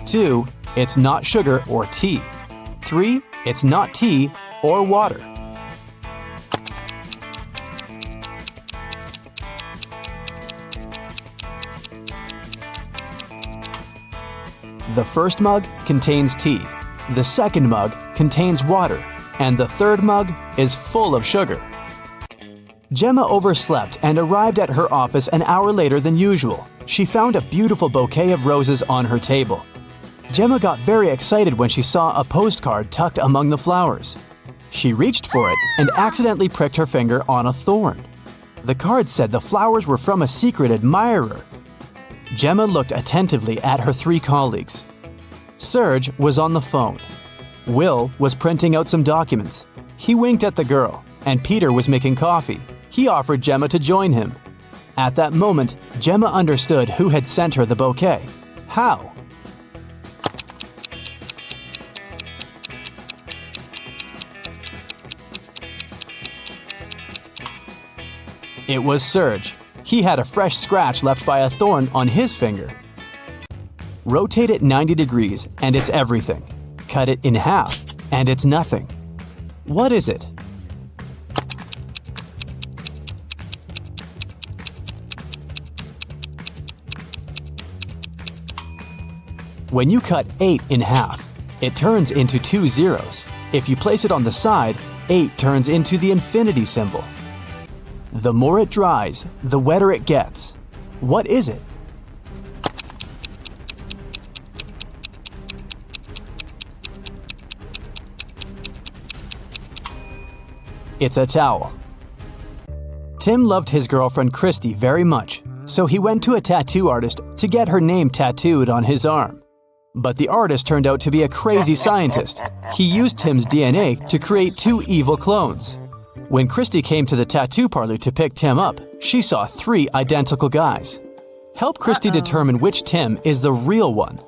2. It's not sugar or tea. 3. It's not tea or water. The first mug contains tea. The second mug contains water. And the third mug is full of sugar. Gemma overslept and arrived at her office an hour later than usual. She found a beautiful bouquet of roses on her table. Gemma got very excited when she saw a postcard tucked among the flowers. She reached for it and accidentally pricked her finger on a thorn. The card said the flowers were from a secret admirer. Gemma looked attentively at her 3 colleagues. Serge was on the phone. Will was printing out some documents. He winked at the girl, and Peter was making coffee. He offered Gemma to join him. At that moment, Gemma understood who had sent her the bouquet. How? It was Serge. He had a fresh scratch left by a thorn on his finger. Rotate it 90 degrees, and it's everything. Cut it in half, and it's nothing. What is it? When you cut 8 in half, it turns into 2 zeros. If you place it on the side, 8 turns into the infinity symbol. The more it dries, the wetter it gets. What is it? It's a towel. Tim loved his girlfriend Christy very much, so he went to a tattoo artist to get her name tattooed on his arm. But the artist turned out to be a crazy scientist. He used Tim's DNA to create 2 evil clones. When Christy came to the tattoo parlor to pick Tim up, she saw 3 identical guys. Help Christy determine which Tim is the real one.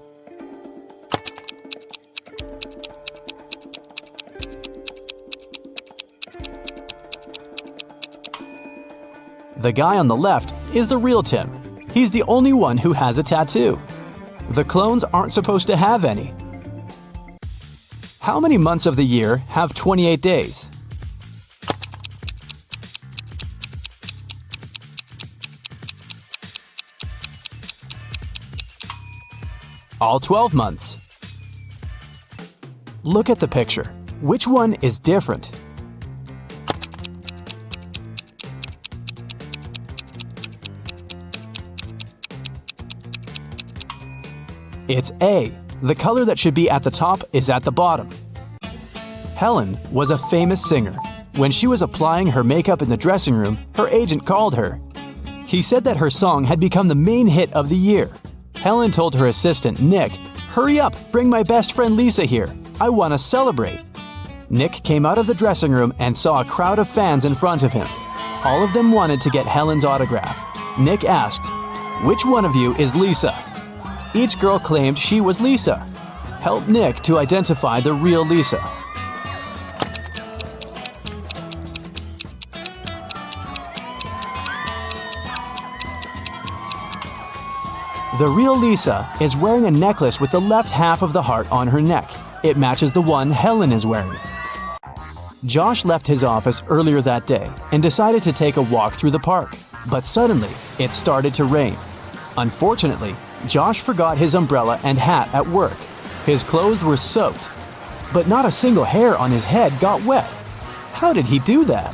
The guy on the left is the real Tim. He's the only one who has a tattoo. The clones aren't supposed to have any. How many months of the year have 28 days? All 12 months. Look at the picture. Which one is different? It's A. The color that should be at the top is at the bottom. Helen was a famous singer. When she was applying her makeup in the dressing room, her agent called her. He said that her song had become the main hit of the year. Helen told her assistant, Nick, "Hurry up, bring my best friend Lisa here. I want to celebrate." Nick came out of the dressing room and saw a crowd of fans in front of him. All of them wanted to get Helen's autograph. Nick asked, "Which one of you is Lisa?" Each girl claimed she was Lisa. Help Nick to identify the real Lisa. The real Lisa is wearing a necklace with the left half of the heart on her neck. It matches the one Helen is wearing. Josh left his office earlier that day and decided to take a walk through the park. But suddenly, it started to rain. Unfortunately, Josh forgot his umbrella and hat at work. His clothes were soaked, but not a single hair on his head got wet. How did he do that?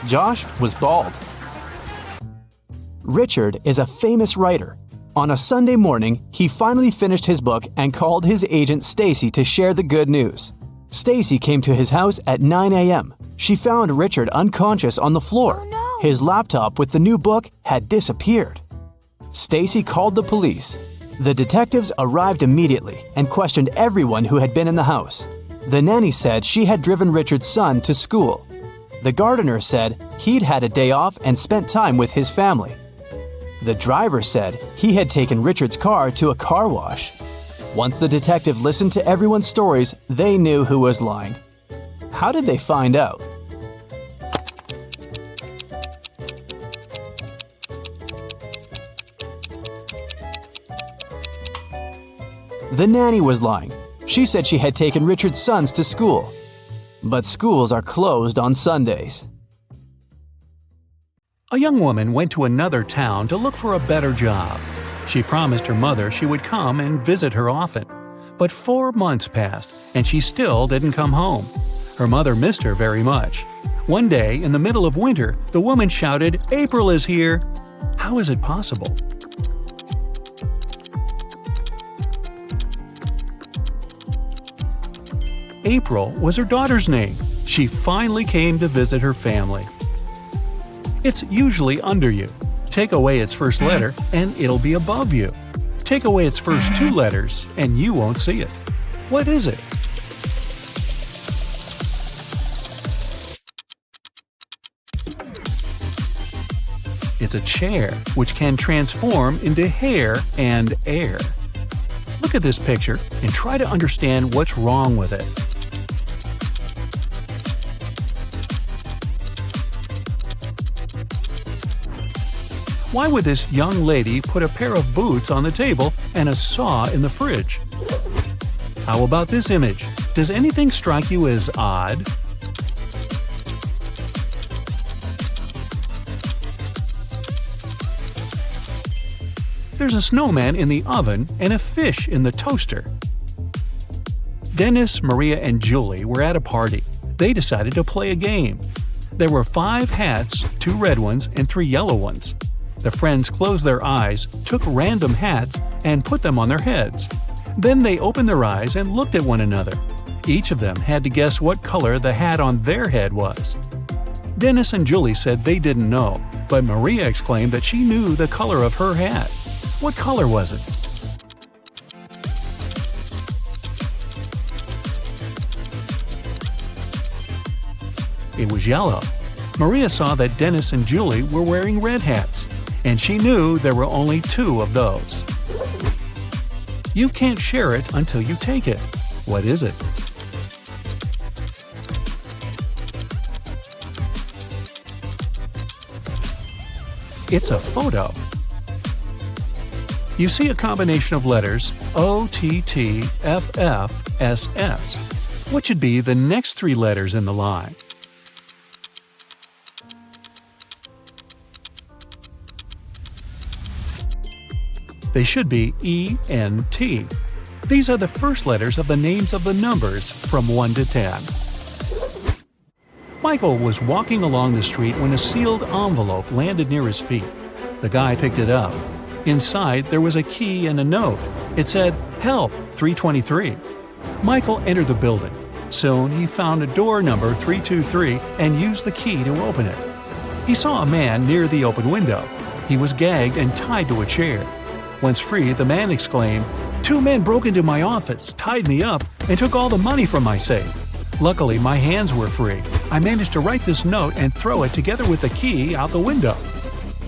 Josh was bald. Richard is a famous writer. On a Sunday morning, he finally finished his book and called his agent Stacy to share the good news. Stacy came to his house at 9 a.m. She found Richard unconscious on the floor. Oh, no. His laptop with the new book had disappeared. Stacy called the police. The detectives arrived immediately and questioned everyone who had been in the house. The nanny said she had driven Richard's son to school. The gardener said he'd had a day off and spent time with his family. The driver said he had taken Richard's car to a car wash. Once the detective listened to everyone's stories, they knew who was lying. How did they find out? The nanny was lying. She said she had taken Richard's sons to school. But schools are closed on Sundays. A young woman went to another town to look for a better job. She promised her mother she would come and visit her often. But 4 months passed, and she still didn't come home. Her mother missed her very much. One day, in the middle of winter, the woman shouted, "April is here!" How is it possible? April was her daughter's name. She finally came to visit her family. It's usually under you. Take away its first letter, and it'll be above you. Take away its first 2 letters, and you won't see it. What is it? It's a chair, which can transform into hair and air. Look at this picture and try to understand what's wrong with it. Why would this young lady put a pair of boots on the table and a saw in the fridge? How about this image? Does anything strike you as odd? There's a snowman in the oven and a fish in the toaster. Dennis, Maria, and Julie were at a party. They decided to play a game. There were 5 hats, 2 red ones and 3 yellow ones. The friends closed their eyes, took random hats, and put them on their heads. Then they opened their eyes and looked at one another. Each of them had to guess what color the hat on their head was. Dennis and Julie said they didn't know, but Maria exclaimed that she knew the color of her hat. What color was it? It was yellow. Maria saw that Dennis and Julie were wearing red hats, and she knew there were only 2 of those. You can't share it until you take it. What is it? It's a photo. You see a combination of letters OTTFFSS. What should be the next three letters in the line? They should be ENT. These are the first letters of the names of the numbers from 1 to 10. Michael was walking along the street when a sealed envelope landed near his feet. The guy picked it up. Inside, there was a key and a note. It said, "Help, 323." Michael entered the building. Soon, he found a door number 323 and used the key to open it. He saw a man near the open window. He was gagged and tied to a chair. Once free, the man exclaimed, "Two men broke into my office, tied me up, and took all the money from my safe. Luckily, my hands were free. I managed to write this note and throw it together with the key out the window."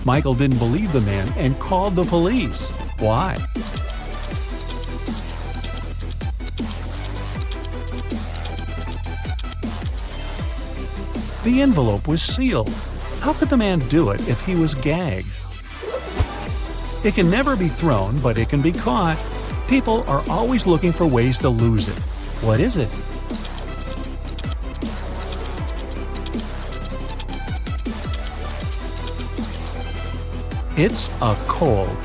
Michael didn't believe the man and called the police. Why? The envelope was sealed. How could the man do it if he was gagged? It can never be thrown, but it can be caught. People are always looking for ways to lose it. What is it? It's a cold.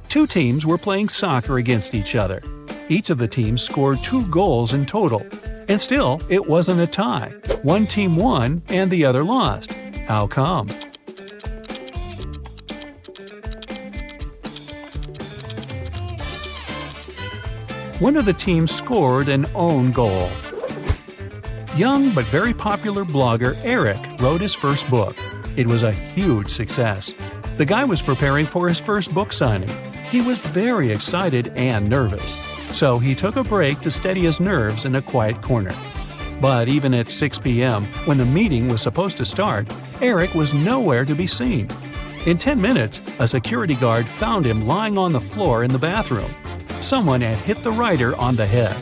Two teams were playing soccer against each other. Each of the teams scored 2 goals in total. And still, it wasn't a tie. One team won and the other lost. How come? One of the teams scored an own goal. Young but very popular blogger Eric wrote his first book. It was a huge success. The guy was preparing for his first book signing. He was very excited and nervous, so he took a break to steady his nerves in a quiet corner. But even at 6 p.m., when the meeting was supposed to start, Eric was nowhere to be seen. In 10 minutes, a security guard found him lying on the floor in the bathroom. Someone had hit the writer on the head.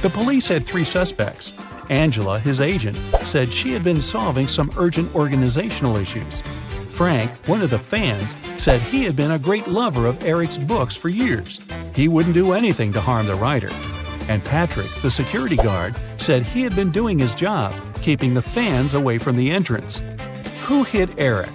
The police had 3 suspects. Angela, his agent, said she had been solving some urgent organizational issues. Frank, one of the fans, said he had been a great lover of Eric's books for years. He wouldn't do anything to harm the writer. And Patrick, the security guard, said he had been doing his job, keeping the fans away from the entrance. Who hit Eric?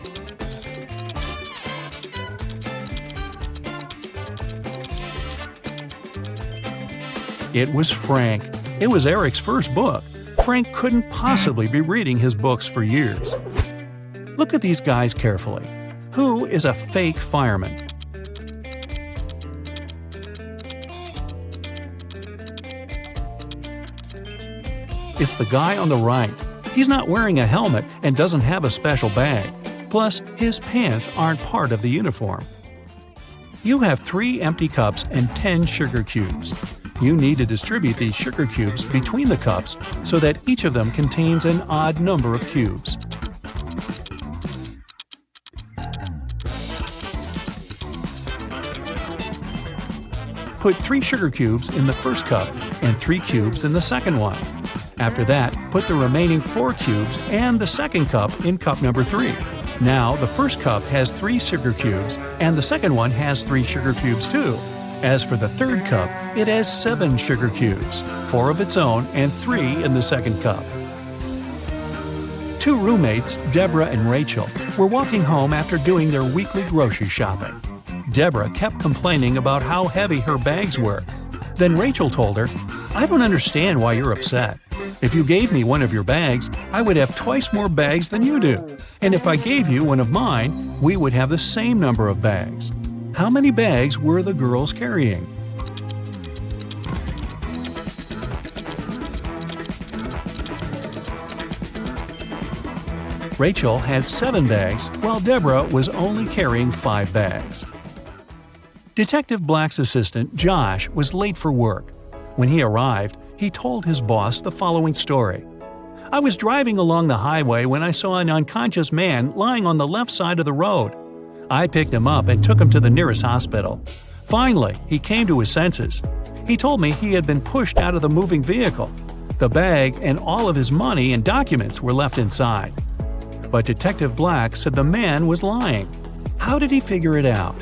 It was Frank. It was Eric's first book. Frank couldn't possibly be reading his books for years. Look at these guys carefully. Who is a fake fireman? It's the guy on the right. He's not wearing a helmet and doesn't have a special bag. Plus, his pants aren't part of the uniform. You have 3 empty cups and 10 sugar cubes. You need to distribute these sugar cubes between the cups so that each of them contains an odd number of cubes. Put 3 sugar cubes in the first cup and 3 cubes in the second one. After that, put the remaining 4 cubes and the second cup in cup number 3. Now, the first cup has 3 sugar cubes and the second one has 3 sugar cubes too. As for the third cup, it has 7 sugar cubes, 4 of its own and 3 in the second cup. 2 roommates, Deborah and Rachel, were walking home after doing their weekly grocery shopping. Deborah kept complaining about how heavy her bags were. Then Rachel told her, "I don't understand why you're upset. If you gave me one of your bags, I would have twice more bags than you do. And if I gave you one of mine, we would have the same number of bags." How many bags were the girls carrying? Rachel had 7 bags, while Deborah was only carrying 5 bags. Detective Black's assistant, Josh, was late for work. When he arrived, he told his boss the following story. "I was driving along the highway when I saw an unconscious man lying on the left side of the road. I picked him up and took him to the nearest hospital. Finally, he came to his senses. He told me he had been pushed out of the moving vehicle. The bag and all of his money and documents were left inside. but Detective Black said the man was lying. How did he figure it out?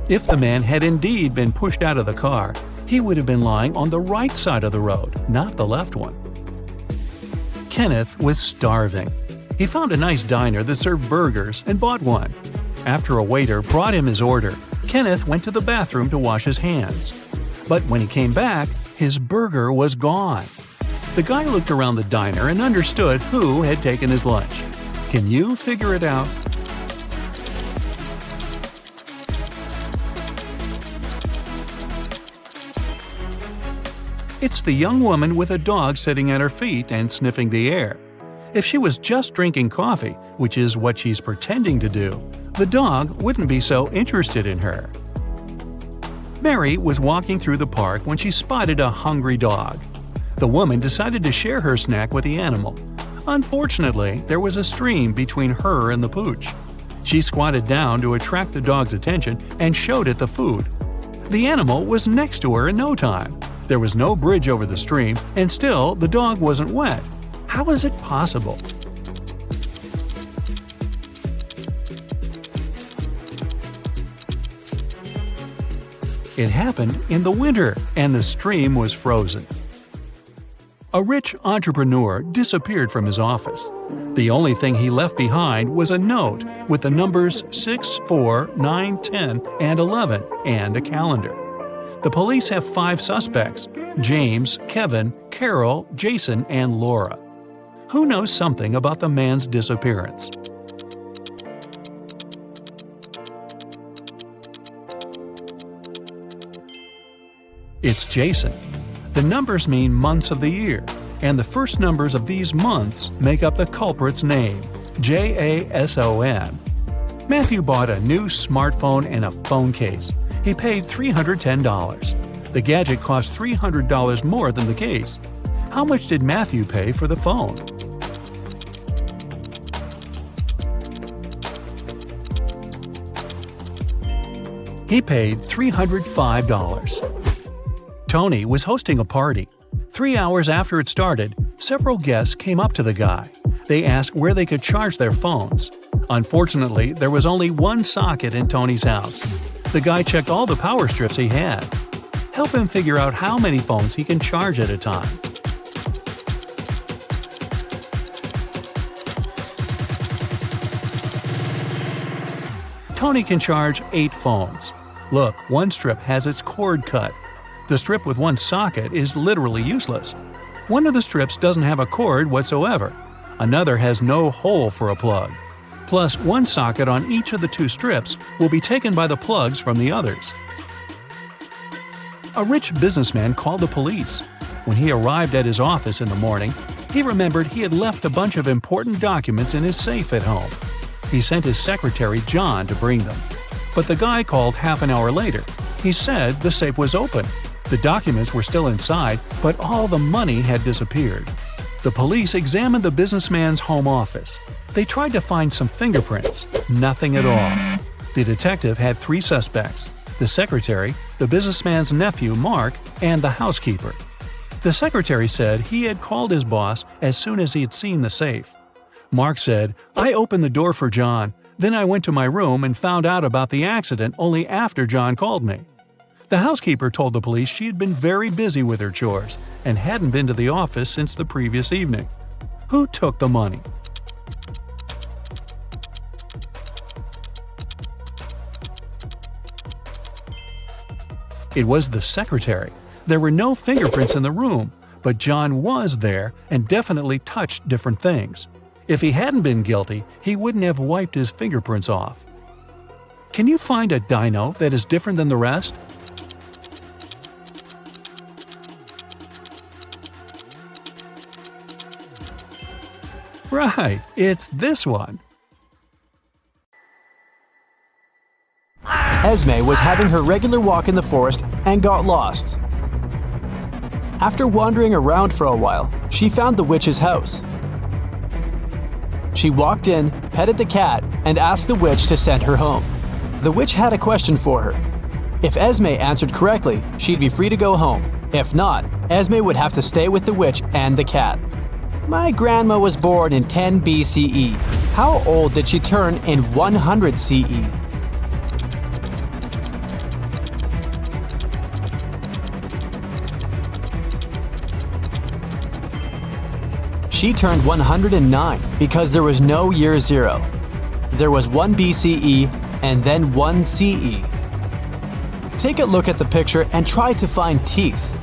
If the man had indeed been pushed out of the car, he would have been lying on the right side of the road, not the left one. Kenneth was starving. He found a nice diner that served burgers and bought one. After a waiter brought him his order, Kenneth went to the bathroom to wash his hands. But when he came back, his burger was gone. The guy looked around the diner and understood who had taken his lunch. Can you figure it out? It's the young woman with a dog sitting at her feet and sniffing the air. If she was just drinking coffee, which is what she's pretending to do, the dog wouldn't be so interested in her. Mary was walking through the park when she spotted a hungry dog. The woman decided to share her snack with the animal. Unfortunately, there was a stream between her and the pooch. She squatted down to attract the dog's attention and showed it the food. The animal was next to her in no time. There was no bridge over the stream, and still the dog wasn't wet. How is it possible? It happened in the winter, and the stream was frozen. A rich entrepreneur disappeared from his office. The only thing he left behind was a note with the numbers 6, 4, 9, 10, and 11, and a calendar. The police have 5 suspects: James, Kevin, Carol, Jason, and Laura. Who knows something about the man's disappearance? It's Jason. The numbers mean months of the year, and the first numbers of these months make up the culprit's name, Jason. Matthew bought a new smartphone and a phone case. He paid $310. The gadget cost $300 more than the case. How much did Matthew pay for the phone? He paid $305. Tony was hosting a party. 3 hours after it started, several guests came up to the guy. They asked where they could charge their phones. Unfortunately, there was only one socket in Tony's house. The guy checked all the power strips he had. Help him figure out how many phones he can charge at a time. Tony can charge 8 phones. Look, one strip has its cord cut. The strip with one socket is literally useless. One of the strips doesn't have a cord whatsoever. Another has no hole for a plug. Plus, one socket on each of the 2 strips will be taken by the plugs from the others. A rich businessman called the police. When he arrived at his office in the morning, he remembered he had left a bunch of important documents in his safe at home. He sent his secretary, John, to bring them. But the guy called half an hour later. He said the safe was open. The documents were still inside, but all the money had disappeared. The police examined the businessman's home office. They tried to find some fingerprints. Nothing at all. The detective had 3 suspects: the secretary, the businessman's nephew, Mark, and the housekeeper. The secretary said he had called his boss as soon as he had seen the safe. Mark said, "I opened the door for John. Then I went to my room and found out about the accident only after John called me." The housekeeper told the police she had been very busy with her chores and hadn't been to the office since the previous evening. Who took the money? It was the secretary. There were no fingerprints in the room, but John was there and definitely touched different things. If he hadn't been guilty, he wouldn't have wiped his fingerprints off. Can you find a dino that is different than the rest? Right, it's this one. Esme was having her regular walk in the forest and got lost. After wandering around for a while, she found the witch's house. She walked in, petted the cat, and asked the witch to send her home. The witch had a question for her. If Esme answered correctly, she'd be free to go home. If not, Esme would have to stay with the witch and the cat. My grandma was born in 10 BCE. How old did she turn in 100 CE? She turned 109 because there was no year zero. There was 1 BCE and then 1 CE. Take a look at the picture and try to find teeth.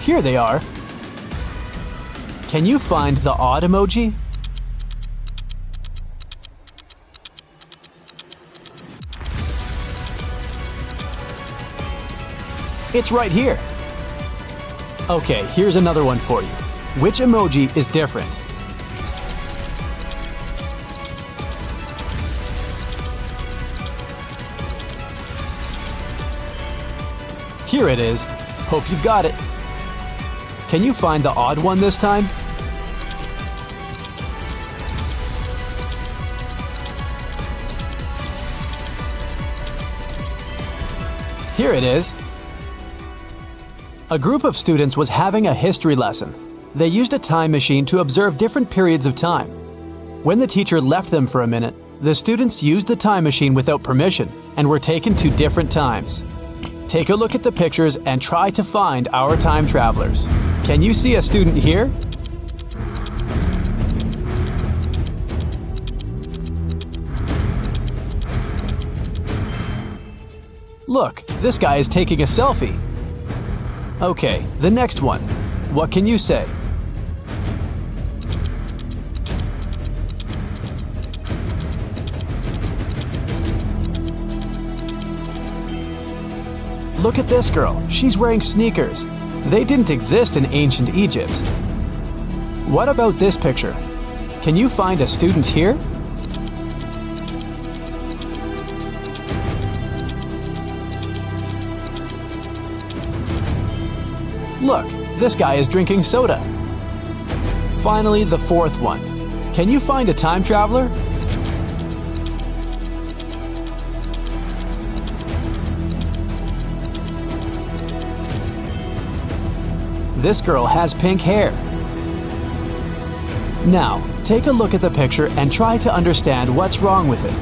Here they are. Can you find the odd emoji? It's right here. Okay, here's another one for you. Which emoji is different? Here it is. Hope you've got it. Can you find the odd one this time? Here it is. A group of students was having a history lesson. They used a time machine to observe different periods of time. When the teacher left them for a minute, the students used the time machine without permission and were taken to different times. Take a look at the pictures and try to find our time travelers. Can you see a student here? Look, this guy is taking a selfie. Okay, the next one. What can you say? Look at this girl. She's wearing sneakers. They didn't exist in ancient Egypt. What about this picture? Can you find a student here? Look, this guy is drinking soda. Finally, the fourth one. Can you find a time traveler? This girl has pink hair. Now, take a look at the picture and try to understand what's wrong with it.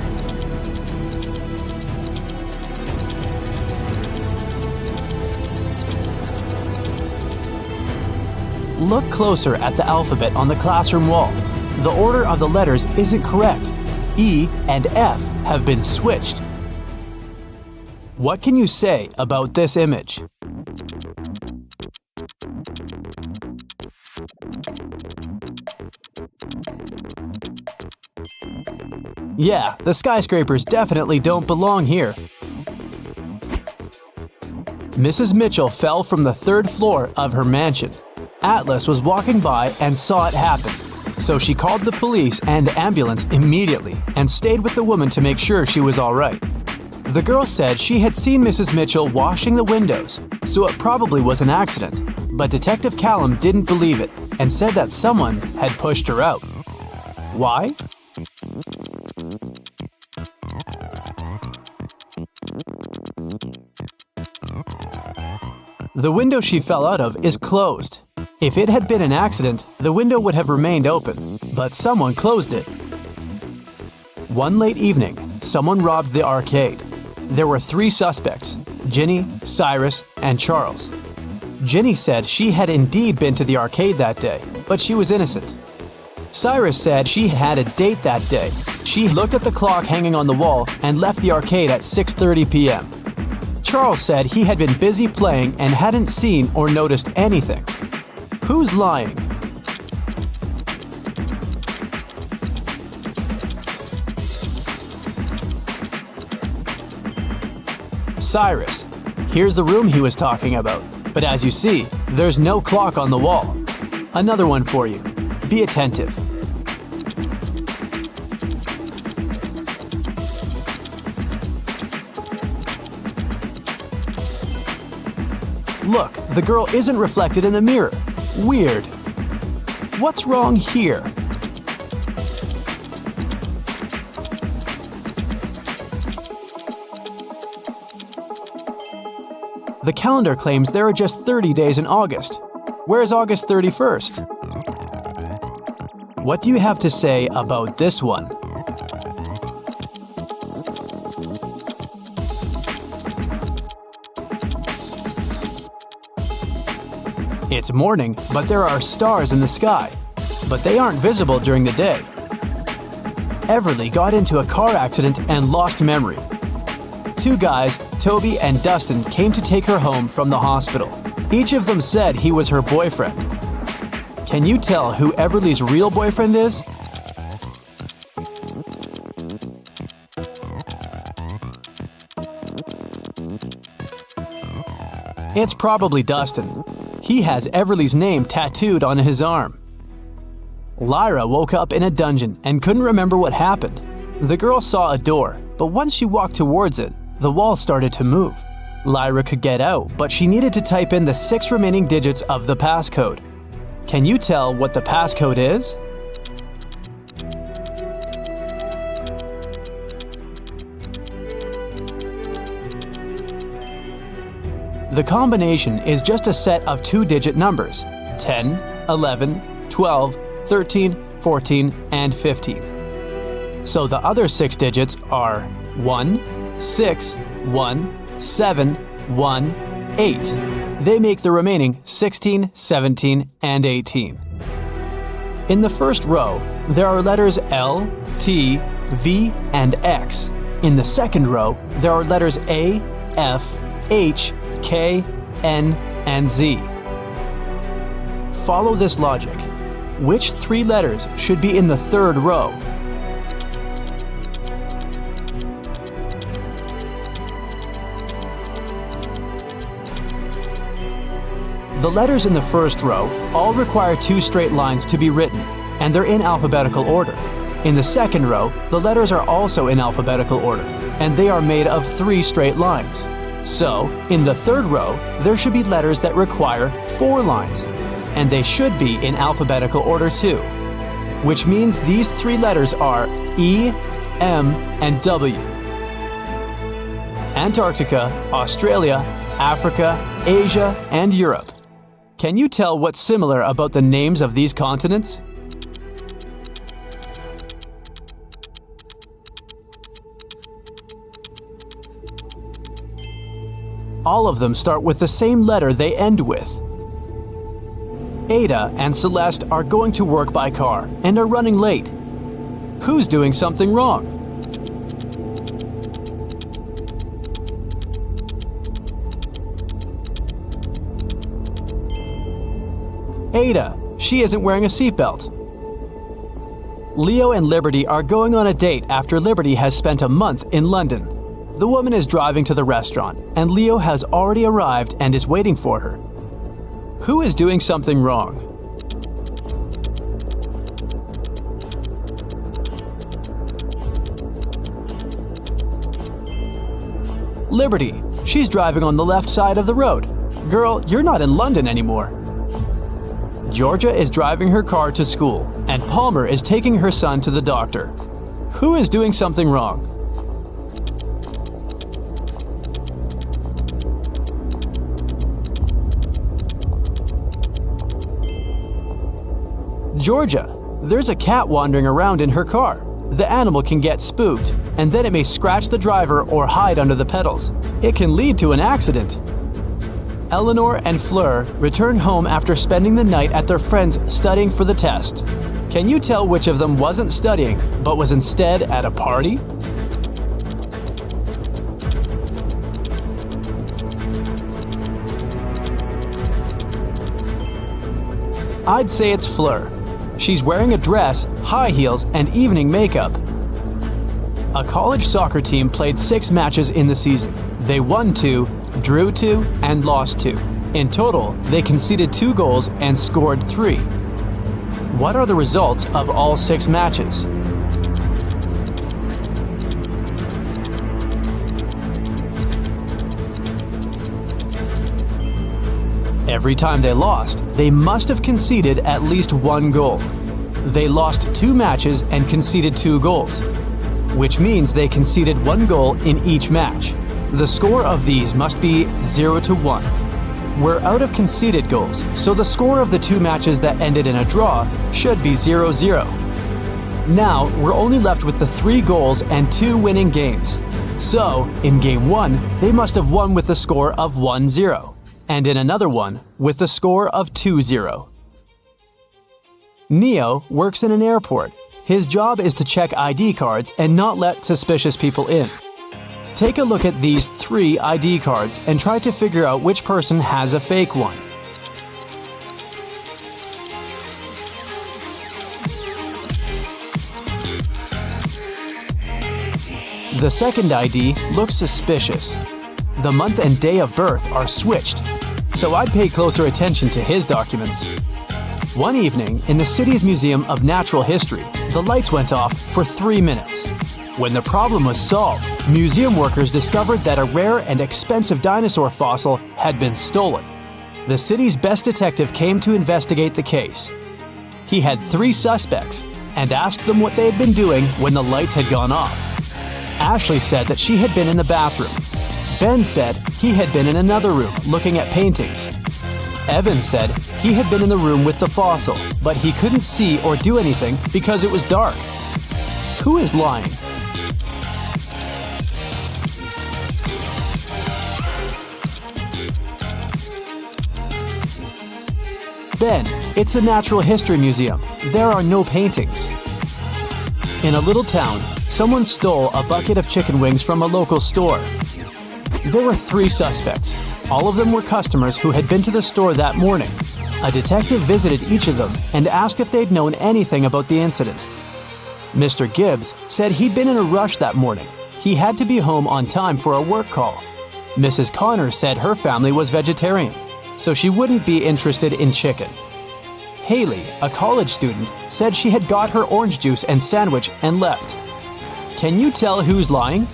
Look closer at the alphabet on the classroom wall. The order of the letters isn't correct. E and F have been switched. What can you say about this image? Yeah, the skyscrapers definitely don't belong here. Mrs. Mitchell fell from the 3rd floor of her mansion. Atlas was walking by and saw it happen, so she called the police and the ambulance immediately and stayed with the woman to make sure she was all right. The girl said she had seen Mrs. Mitchell washing the windows, so it probably was an accident, but Detective Callum didn't believe it and said that someone had pushed her out. Why? The window she fell out of is closed. If it had been an accident, the window would have remained open, but someone closed it. One late evening, someone robbed the arcade. There were 3 suspects, Ginny, Cyrus, and Charles. Ginny said she had indeed been to the arcade that day, but she was innocent. Cyrus said she had a date that day. She looked at the clock hanging on the wall and left the arcade at 6:30 p.m. Charles said he had been busy playing and hadn't seen or noticed anything. Who's lying? Cyrus. Here's the room he was talking about. But as you see, there's no clock on the wall. Another one for you. Be attentive. Look, the girl isn't reflected in the mirror. Weird. What's wrong here? The calendar claims there are just 30 days in August. Where's August 31st? What do you have to say about this one? It's morning, but there are stars in the sky, but they aren't visible during the day. Everly got into a car accident and lost memory. Two guys, Toby and Dustin, came to take her home from the hospital. Each of them said he was her boyfriend. Can you tell who Everly's real boyfriend is? It's probably Dustin. He has Everly's name tattooed on his arm. Lyra woke up in a dungeon and couldn't remember what happened. The girl saw a door, but once she walked towards it, the wall started to move. Lyra could get out, but she needed to type in the 6 remaining digits of the passcode. Can you tell what the passcode is? The combination is just a set of 2-digit numbers: 10, 11, 12, 13, 14, and 15. So the other 6 digits are 1, 6, 1, 7, 1, 8. They make the remaining 16, 17, and 18. In the first row, there are letters L, T, V, and X. In the second row, there are letters A, F, H, K, N, and Z. Follow this logic. Which 3 letters should be in the third row? The letters in the first row all require 2 straight lines to be written, and they're in alphabetical order. In the second row, the letters are also in alphabetical order, and they are made of 3 straight lines. So, in the third row, there should be letters that require 4 lines, and they should be in alphabetical order too, which means these 3 letters are E, M, and W. Antarctica, Australia, Africa, Asia, and Europe. Can you tell what's similar about the names of these continents? All of them start with the same letter they end with. Ada and Celeste are going to work by car and are running late. Who's doing something wrong? Ada, she isn't wearing a seatbelt. Leo and Liberty are going on a date after Liberty has spent a month in London. The woman is driving to the restaurant, and Leo has already arrived and is waiting for her. Who is doing something wrong? Liberty, she's driving on the left side of the road. Girl, you're not in London anymore. Georgia is driving her car to school, and Palmer is taking her son to the doctor. Who is doing something wrong? Georgia, there's a cat wandering around in her car. The animal can get spooked, and then it may scratch the driver or hide under the pedals. It can lead to an accident. Eleanor and Fleur return home after spending the night at their friend's studying for the test. Can you tell which of them wasn't studying, but was instead at a party? I'd say it's Fleur. She's wearing a dress, high heels, and evening makeup. A college soccer team played 6 matches in the season. They won 2, drew 2, and lost 2. In total, they conceded 2 goals and scored 3. What are the results of all 6 matches? Every time they lost, they must have conceded at least 1 goal. They lost 2 matches and conceded 2 goals, which means they conceded 1 goal in each match. The score of these must be 0 to 1. We're out of conceded goals, so the score of the two matches that ended in a draw should be 0-0. Now, we're only left with the 3 goals and 2 winning games. So, in Game 1, they must have won with the score of 1-0, and in another one, with the score of 2-0. Neo works in an airport. His job is to check ID cards and not let suspicious people in. Take a look at these 3 ID cards and try to figure out which person has a fake one. The second ID looks suspicious. The month and day of birth are switched, so I'd pay closer attention to his documents. One evening, in the city's Museum of Natural History, the lights went off for 3 minutes. When the problem was solved, museum workers discovered that a rare and expensive dinosaur fossil had been stolen. The city's best detective came to investigate the case. He had 3 suspects and asked them what they had been doing when the lights had gone off. Ashley said that she had been in the bathroom. Ben said he had been in another room looking at paintings. Evan said he had been in the room with the fossil, but he couldn't see or do anything because it was dark. Who is lying? Ben, it's the Natural History Museum. There are no paintings. In a little town, someone stole a bucket of chicken wings from a local store. There were 3 suspects. All of them were customers who had been to the store that morning. A detective visited each of them and asked if they'd known anything about the incident. Mr. Gibbs said he'd been in a rush that morning. He had to be home on time for a work call. Mrs. Connor said her family was vegetarian, so she wouldn't be interested in chicken. Haley, a college student, said she had got her orange juice and sandwich and left. Can you tell who's lying?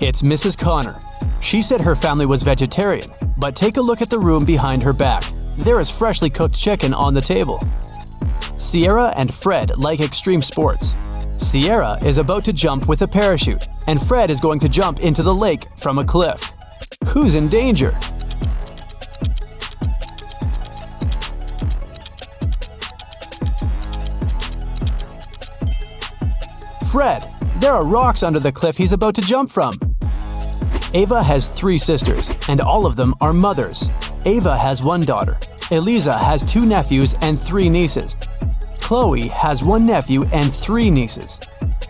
It's Mrs. Connor. She said her family was vegetarian, but take a look at the room behind her back. There is freshly cooked chicken on the table. Sierra and Fred like extreme sports. Sierra is about to jump with a parachute, and Fred is going to jump into the lake from a cliff. Who's in danger? Fred! There are rocks under the cliff he's about to jump from. Ava has 3 sisters, and all of them are mothers. Ava has 1 daughter. Eliza has 2 nephews and 3 nieces. Chloe has 1 nephew and 3 nieces.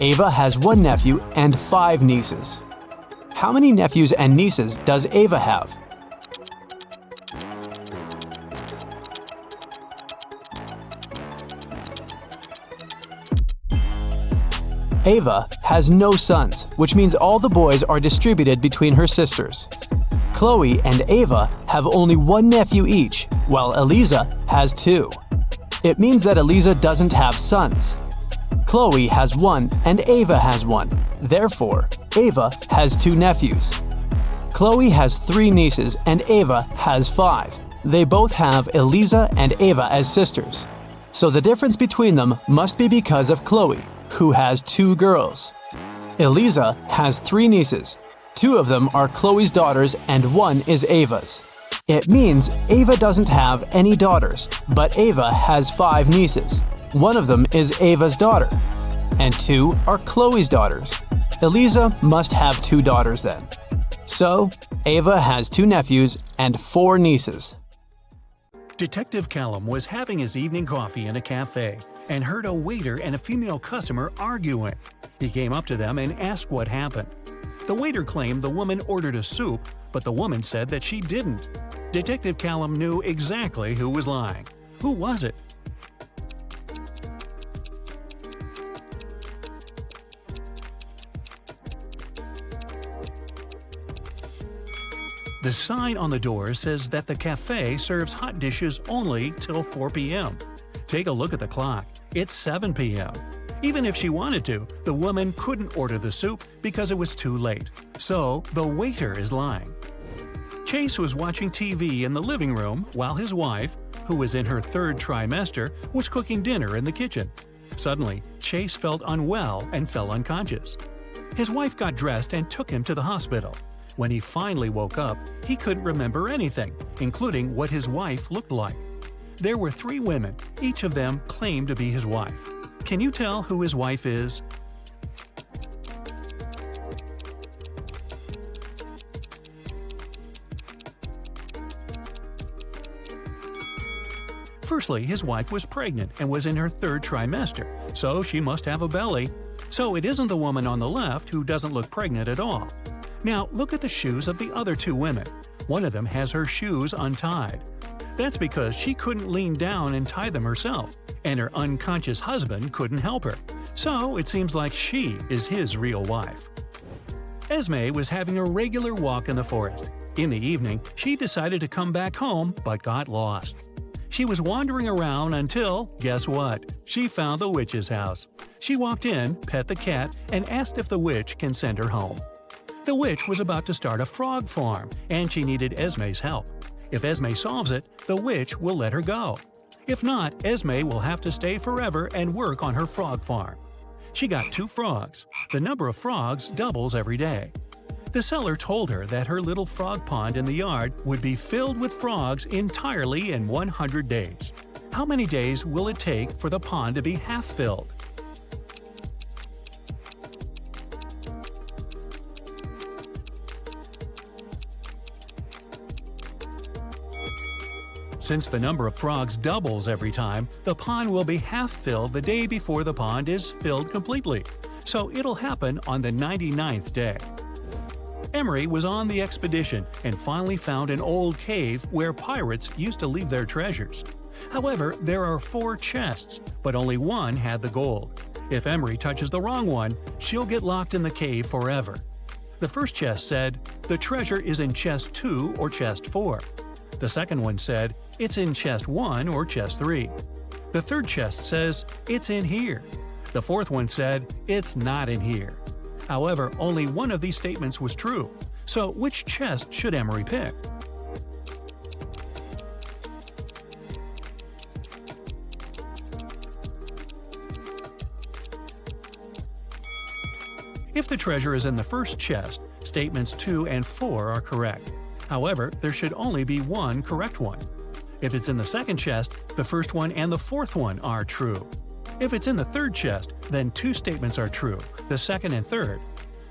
Ava has 1 nephew and 5 nieces. How many nephews and nieces does Ava have? Ava has no sons, which means all the boys are distributed between her sisters. Chloe and Ava have only 1 nephew each, while Eliza has 2. It means that Eliza doesn't have sons. Chloe has 1 and Ava has 1. Therefore, Ava has 2 nephews. Chloe has 3 nieces and Ava has 5. They both have Eliza and Ava as sisters. So the difference between them must be because of Chloe, who has 2 girls. Eliza has 3 nieces. 2 of them are Chloe's daughters and 1 is Ava's. It means Ava doesn't have any daughters, but Ava has 5 nieces. 1 of them is Ava's daughter, and 2 are Chloe's daughters. Eliza must have 2 daughters then. So, Ava has 2 nephews and 4 nieces. Detective Callum was having his evening coffee in a cafe and heard a waiter and a female customer arguing. He came up to them and asked what happened. The waiter claimed the woman ordered a soup, but the woman said that she didn't. Detective Callum knew exactly who was lying. Who was it? The sign on the door says that the cafe serves hot dishes only till 4 p.m. Take a look at the clock. It's 7 p.m. Even if she wanted to, the woman couldn't order the soup because it was too late. So, the waiter is lying. Chase was watching TV in the living room while his wife, who was in her third trimester, was cooking dinner in the kitchen. Suddenly, Chase felt unwell and fell unconscious. His wife got dressed and took him to the hospital. When he finally woke up, he couldn't remember anything, including what his wife looked like. There were 3 women, each of them claimed to be his wife. Can you tell who his wife is? Firstly, his wife was pregnant and was in her third trimester, so she must have a belly. So it isn't the woman on the left who doesn't look pregnant at all. Now look at the shoes of the other 2 women. One of them has her shoes untied. That's because she couldn't lean down and tie them herself, and her unconscious husband couldn't help her. So it seems like she is his real wife. Esme was having a regular walk in the forest. In the evening, she decided to come back home but got lost. She was wandering around until, guess what? She found the witch's house. She walked in, pet the cat, and asked if the witch can send her home. The witch was about to start a frog farm, and she needed Esme's help. If Esme solves it, the witch will let her go. If not, Esme will have to stay forever and work on her frog farm. She got 2 frogs. The number of frogs doubles every day. The seller told her that her little frog pond in the yard would be filled with frogs entirely in 100 days. How many days will it take for the pond to be half filled? Since the number of frogs doubles every time, the pond will be half filled the day before the pond is filled completely. So it'll happen on the 99th day. Emery was on the expedition and finally found an old cave where pirates used to leave their treasures. However, there are 4 chests, but only one had the gold. If Emery touches the wrong one, she'll get locked in the cave forever. The first chest said, "The treasure is in chest 2 or chest 4." The second one said, "It's in chest 1 or chest 3." The third chest says, "It's in here." The fourth one said, "It's not in here." However, only one of these statements was true. So which chest should Emery pick? If the treasure is in the first chest, statements 2 and 4 are correct. However, there should only be one correct one. If it's in the second chest, the first one and the fourth one are true. If it's in the third chest, then 2 statements are true, the second and third.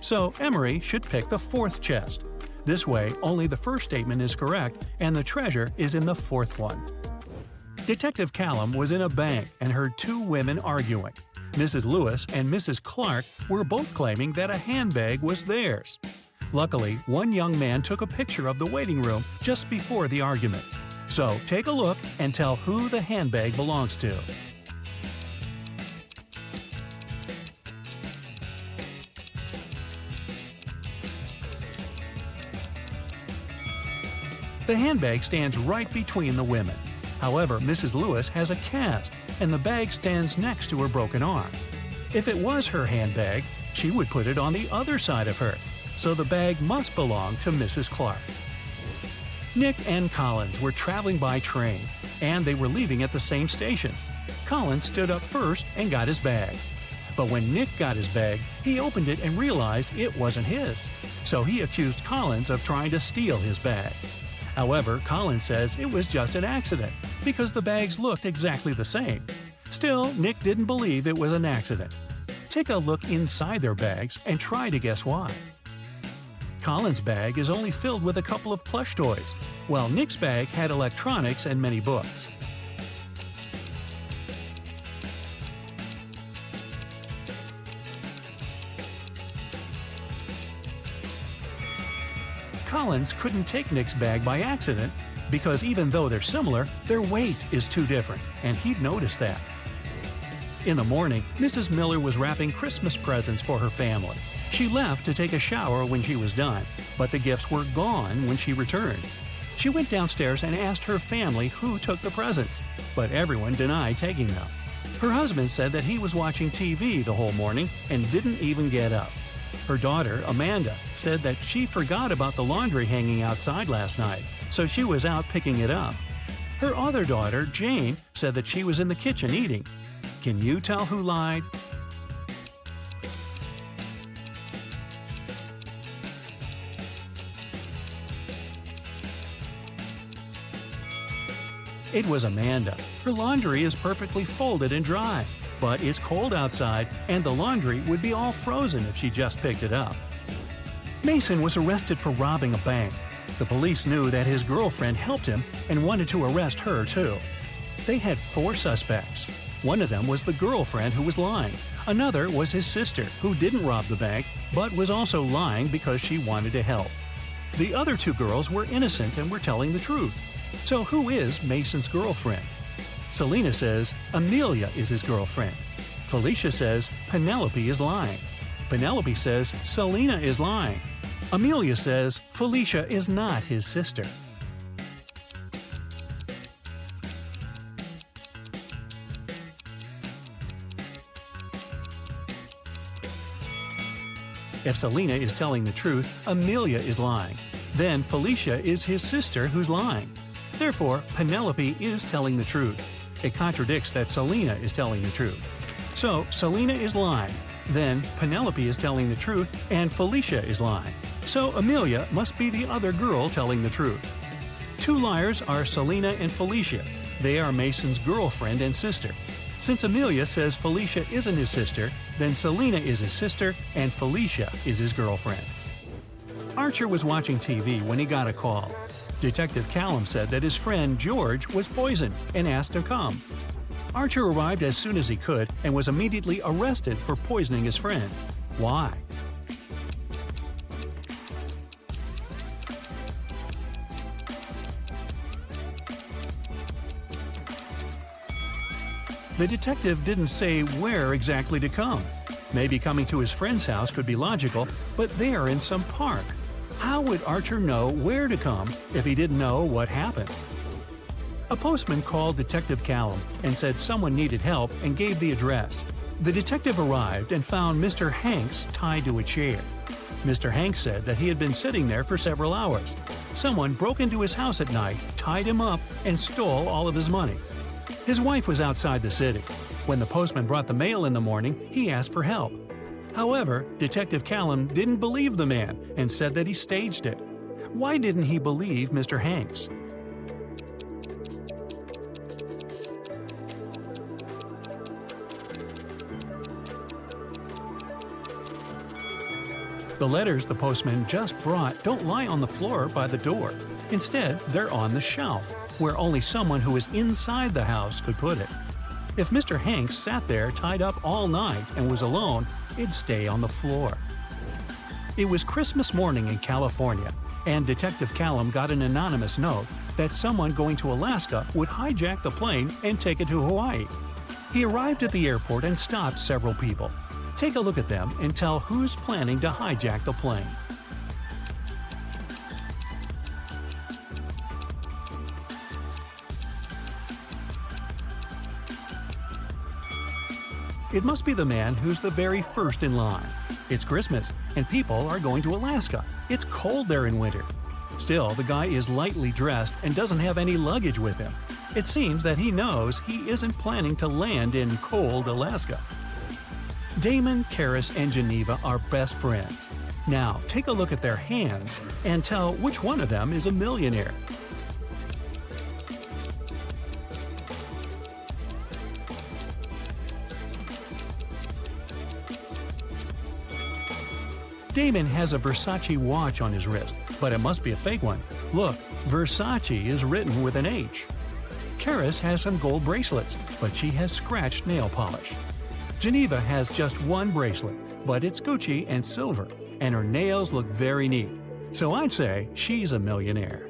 So Emery should pick the fourth chest. This way, only the first statement is correct and the treasure is in the fourth one. Detective Callum was in a bank and heard 2 women arguing. Mrs. Lewis and Mrs. Clark were both claiming that a handbag was theirs. Luckily, one young man took a picture of the waiting room just before the argument. So take a look and tell who the handbag belongs to. The handbag stands right between the women. However, Mrs. Lewis has a cast, and the bag stands next to her broken arm. If it was her handbag, she would put it on the other side of her, so the bag must belong to Mrs. Clark. Nick and Collins were traveling by train, and they were leaving at the same station. Collins stood up first and got his bag. But when Nick got his bag, he opened it and realized it wasn't his. So he accused Collins of trying to steal his bag. However, Collins says it was just an accident, because the bags looked exactly the same. Still, Nick didn't believe it was an accident. Take a look inside their bags and try to guess why. Collins' bag is only filled with a couple of plush toys, while Nick's bag had electronics and many books. Collins couldn't take Nick's bag by accident because even though they're similar, their weight is too different, and he'd noticed that. In the morning, Mrs. Miller was wrapping Christmas presents for her family. She left to take a shower when she was done, but the gifts were gone when she returned. She went downstairs and asked her family who took the presents, but everyone denied taking them. Her husband said that he was watching TV the whole morning and didn't even get up. Her daughter, Amanda, said that she forgot about the laundry hanging outside last night, so she was out picking it up. Her other daughter, Jane, said that she was in the kitchen eating. Can you tell who lied? It was Amanda. Her laundry is perfectly folded and dry, but it's cold outside and the laundry would be all frozen if she just picked it up. Mason was arrested for robbing a bank. The police knew that his girlfriend helped him and wanted to arrest her too. They had 4 suspects. One of them was the girlfriend who was lying. Another was his sister, who didn't rob the bank, but was also lying because she wanted to help. The other 2 girls were innocent and were telling the truth. So who is Mason's girlfriend? Selena says Amelia is his girlfriend. Felicia says Penelope is lying. Penelope says Selena is lying. Amelia says Felicia is not his sister. If Selena is telling the truth, Amelia is lying. Then Felicia is his sister who's lying. Therefore, Penelope is telling the truth. It contradicts that Selena is telling the truth. So, Selena is lying. Then, Penelope is telling the truth, and Felicia is lying. So, Amelia must be the other girl telling the truth. 2 liars are Selena and Felicia. They are Mason's girlfriend and sister. Since Amelia says Felicia isn't his sister, then Selena is his sister and Felicia is his girlfriend. Archer was watching TV when he got a call. Detective Callum said that his friend George was poisoned and asked to come. Archer arrived as soon as he could and was immediately arrested for poisoning his friend. Why? The detective didn't say where exactly to come. Maybe coming to his friend's house could be logical, but they are in some park. How would Archer know where to come if he didn't know what happened? A postman called Detective Callum and said someone needed help and gave the address. The detective arrived and found Mr. Hanks tied to a chair. Mr. Hanks said that he had been sitting there for several hours. Someone broke into his house at night, tied him up, and stole all of his money. His wife was outside the city. When the postman brought the mail in the morning, he asked for help. However, Detective Callum didn't believe the man and said that he staged it. Why didn't he believe Mr. Hanks? The letters the postman just brought don't lie on the floor by the door. Instead, they're on the shelf, where only someone who is inside the house could put it. If Mr. Hanks sat there tied up all night and was alone, it'd stay on the floor. It was Christmas morning in California, and Detective Callum got an anonymous note that someone going to Alaska would hijack the plane and take it to Hawaii. He arrived at the airport and stopped several people. Take a look at them and tell who's planning to hijack the plane. It must be the man who's the very first in line. It's Christmas, and people are going to Alaska. It's cold there in winter. Still, the guy is lightly dressed and doesn't have any luggage with him. It seems that he knows he isn't planning to land in cold Alaska. Damon, Karis, and Geneva are best friends. Now, take a look at their hands and tell which one of them is a millionaire. Damon has a Versace watch on his wrist, but it must be a fake one. Look, Versace is written with an H. Karis has some gold bracelets, but she has scratched nail polish. Geneva has just one bracelet, but it's Gucci and silver, and her nails look very neat. So I'd say she's a millionaire.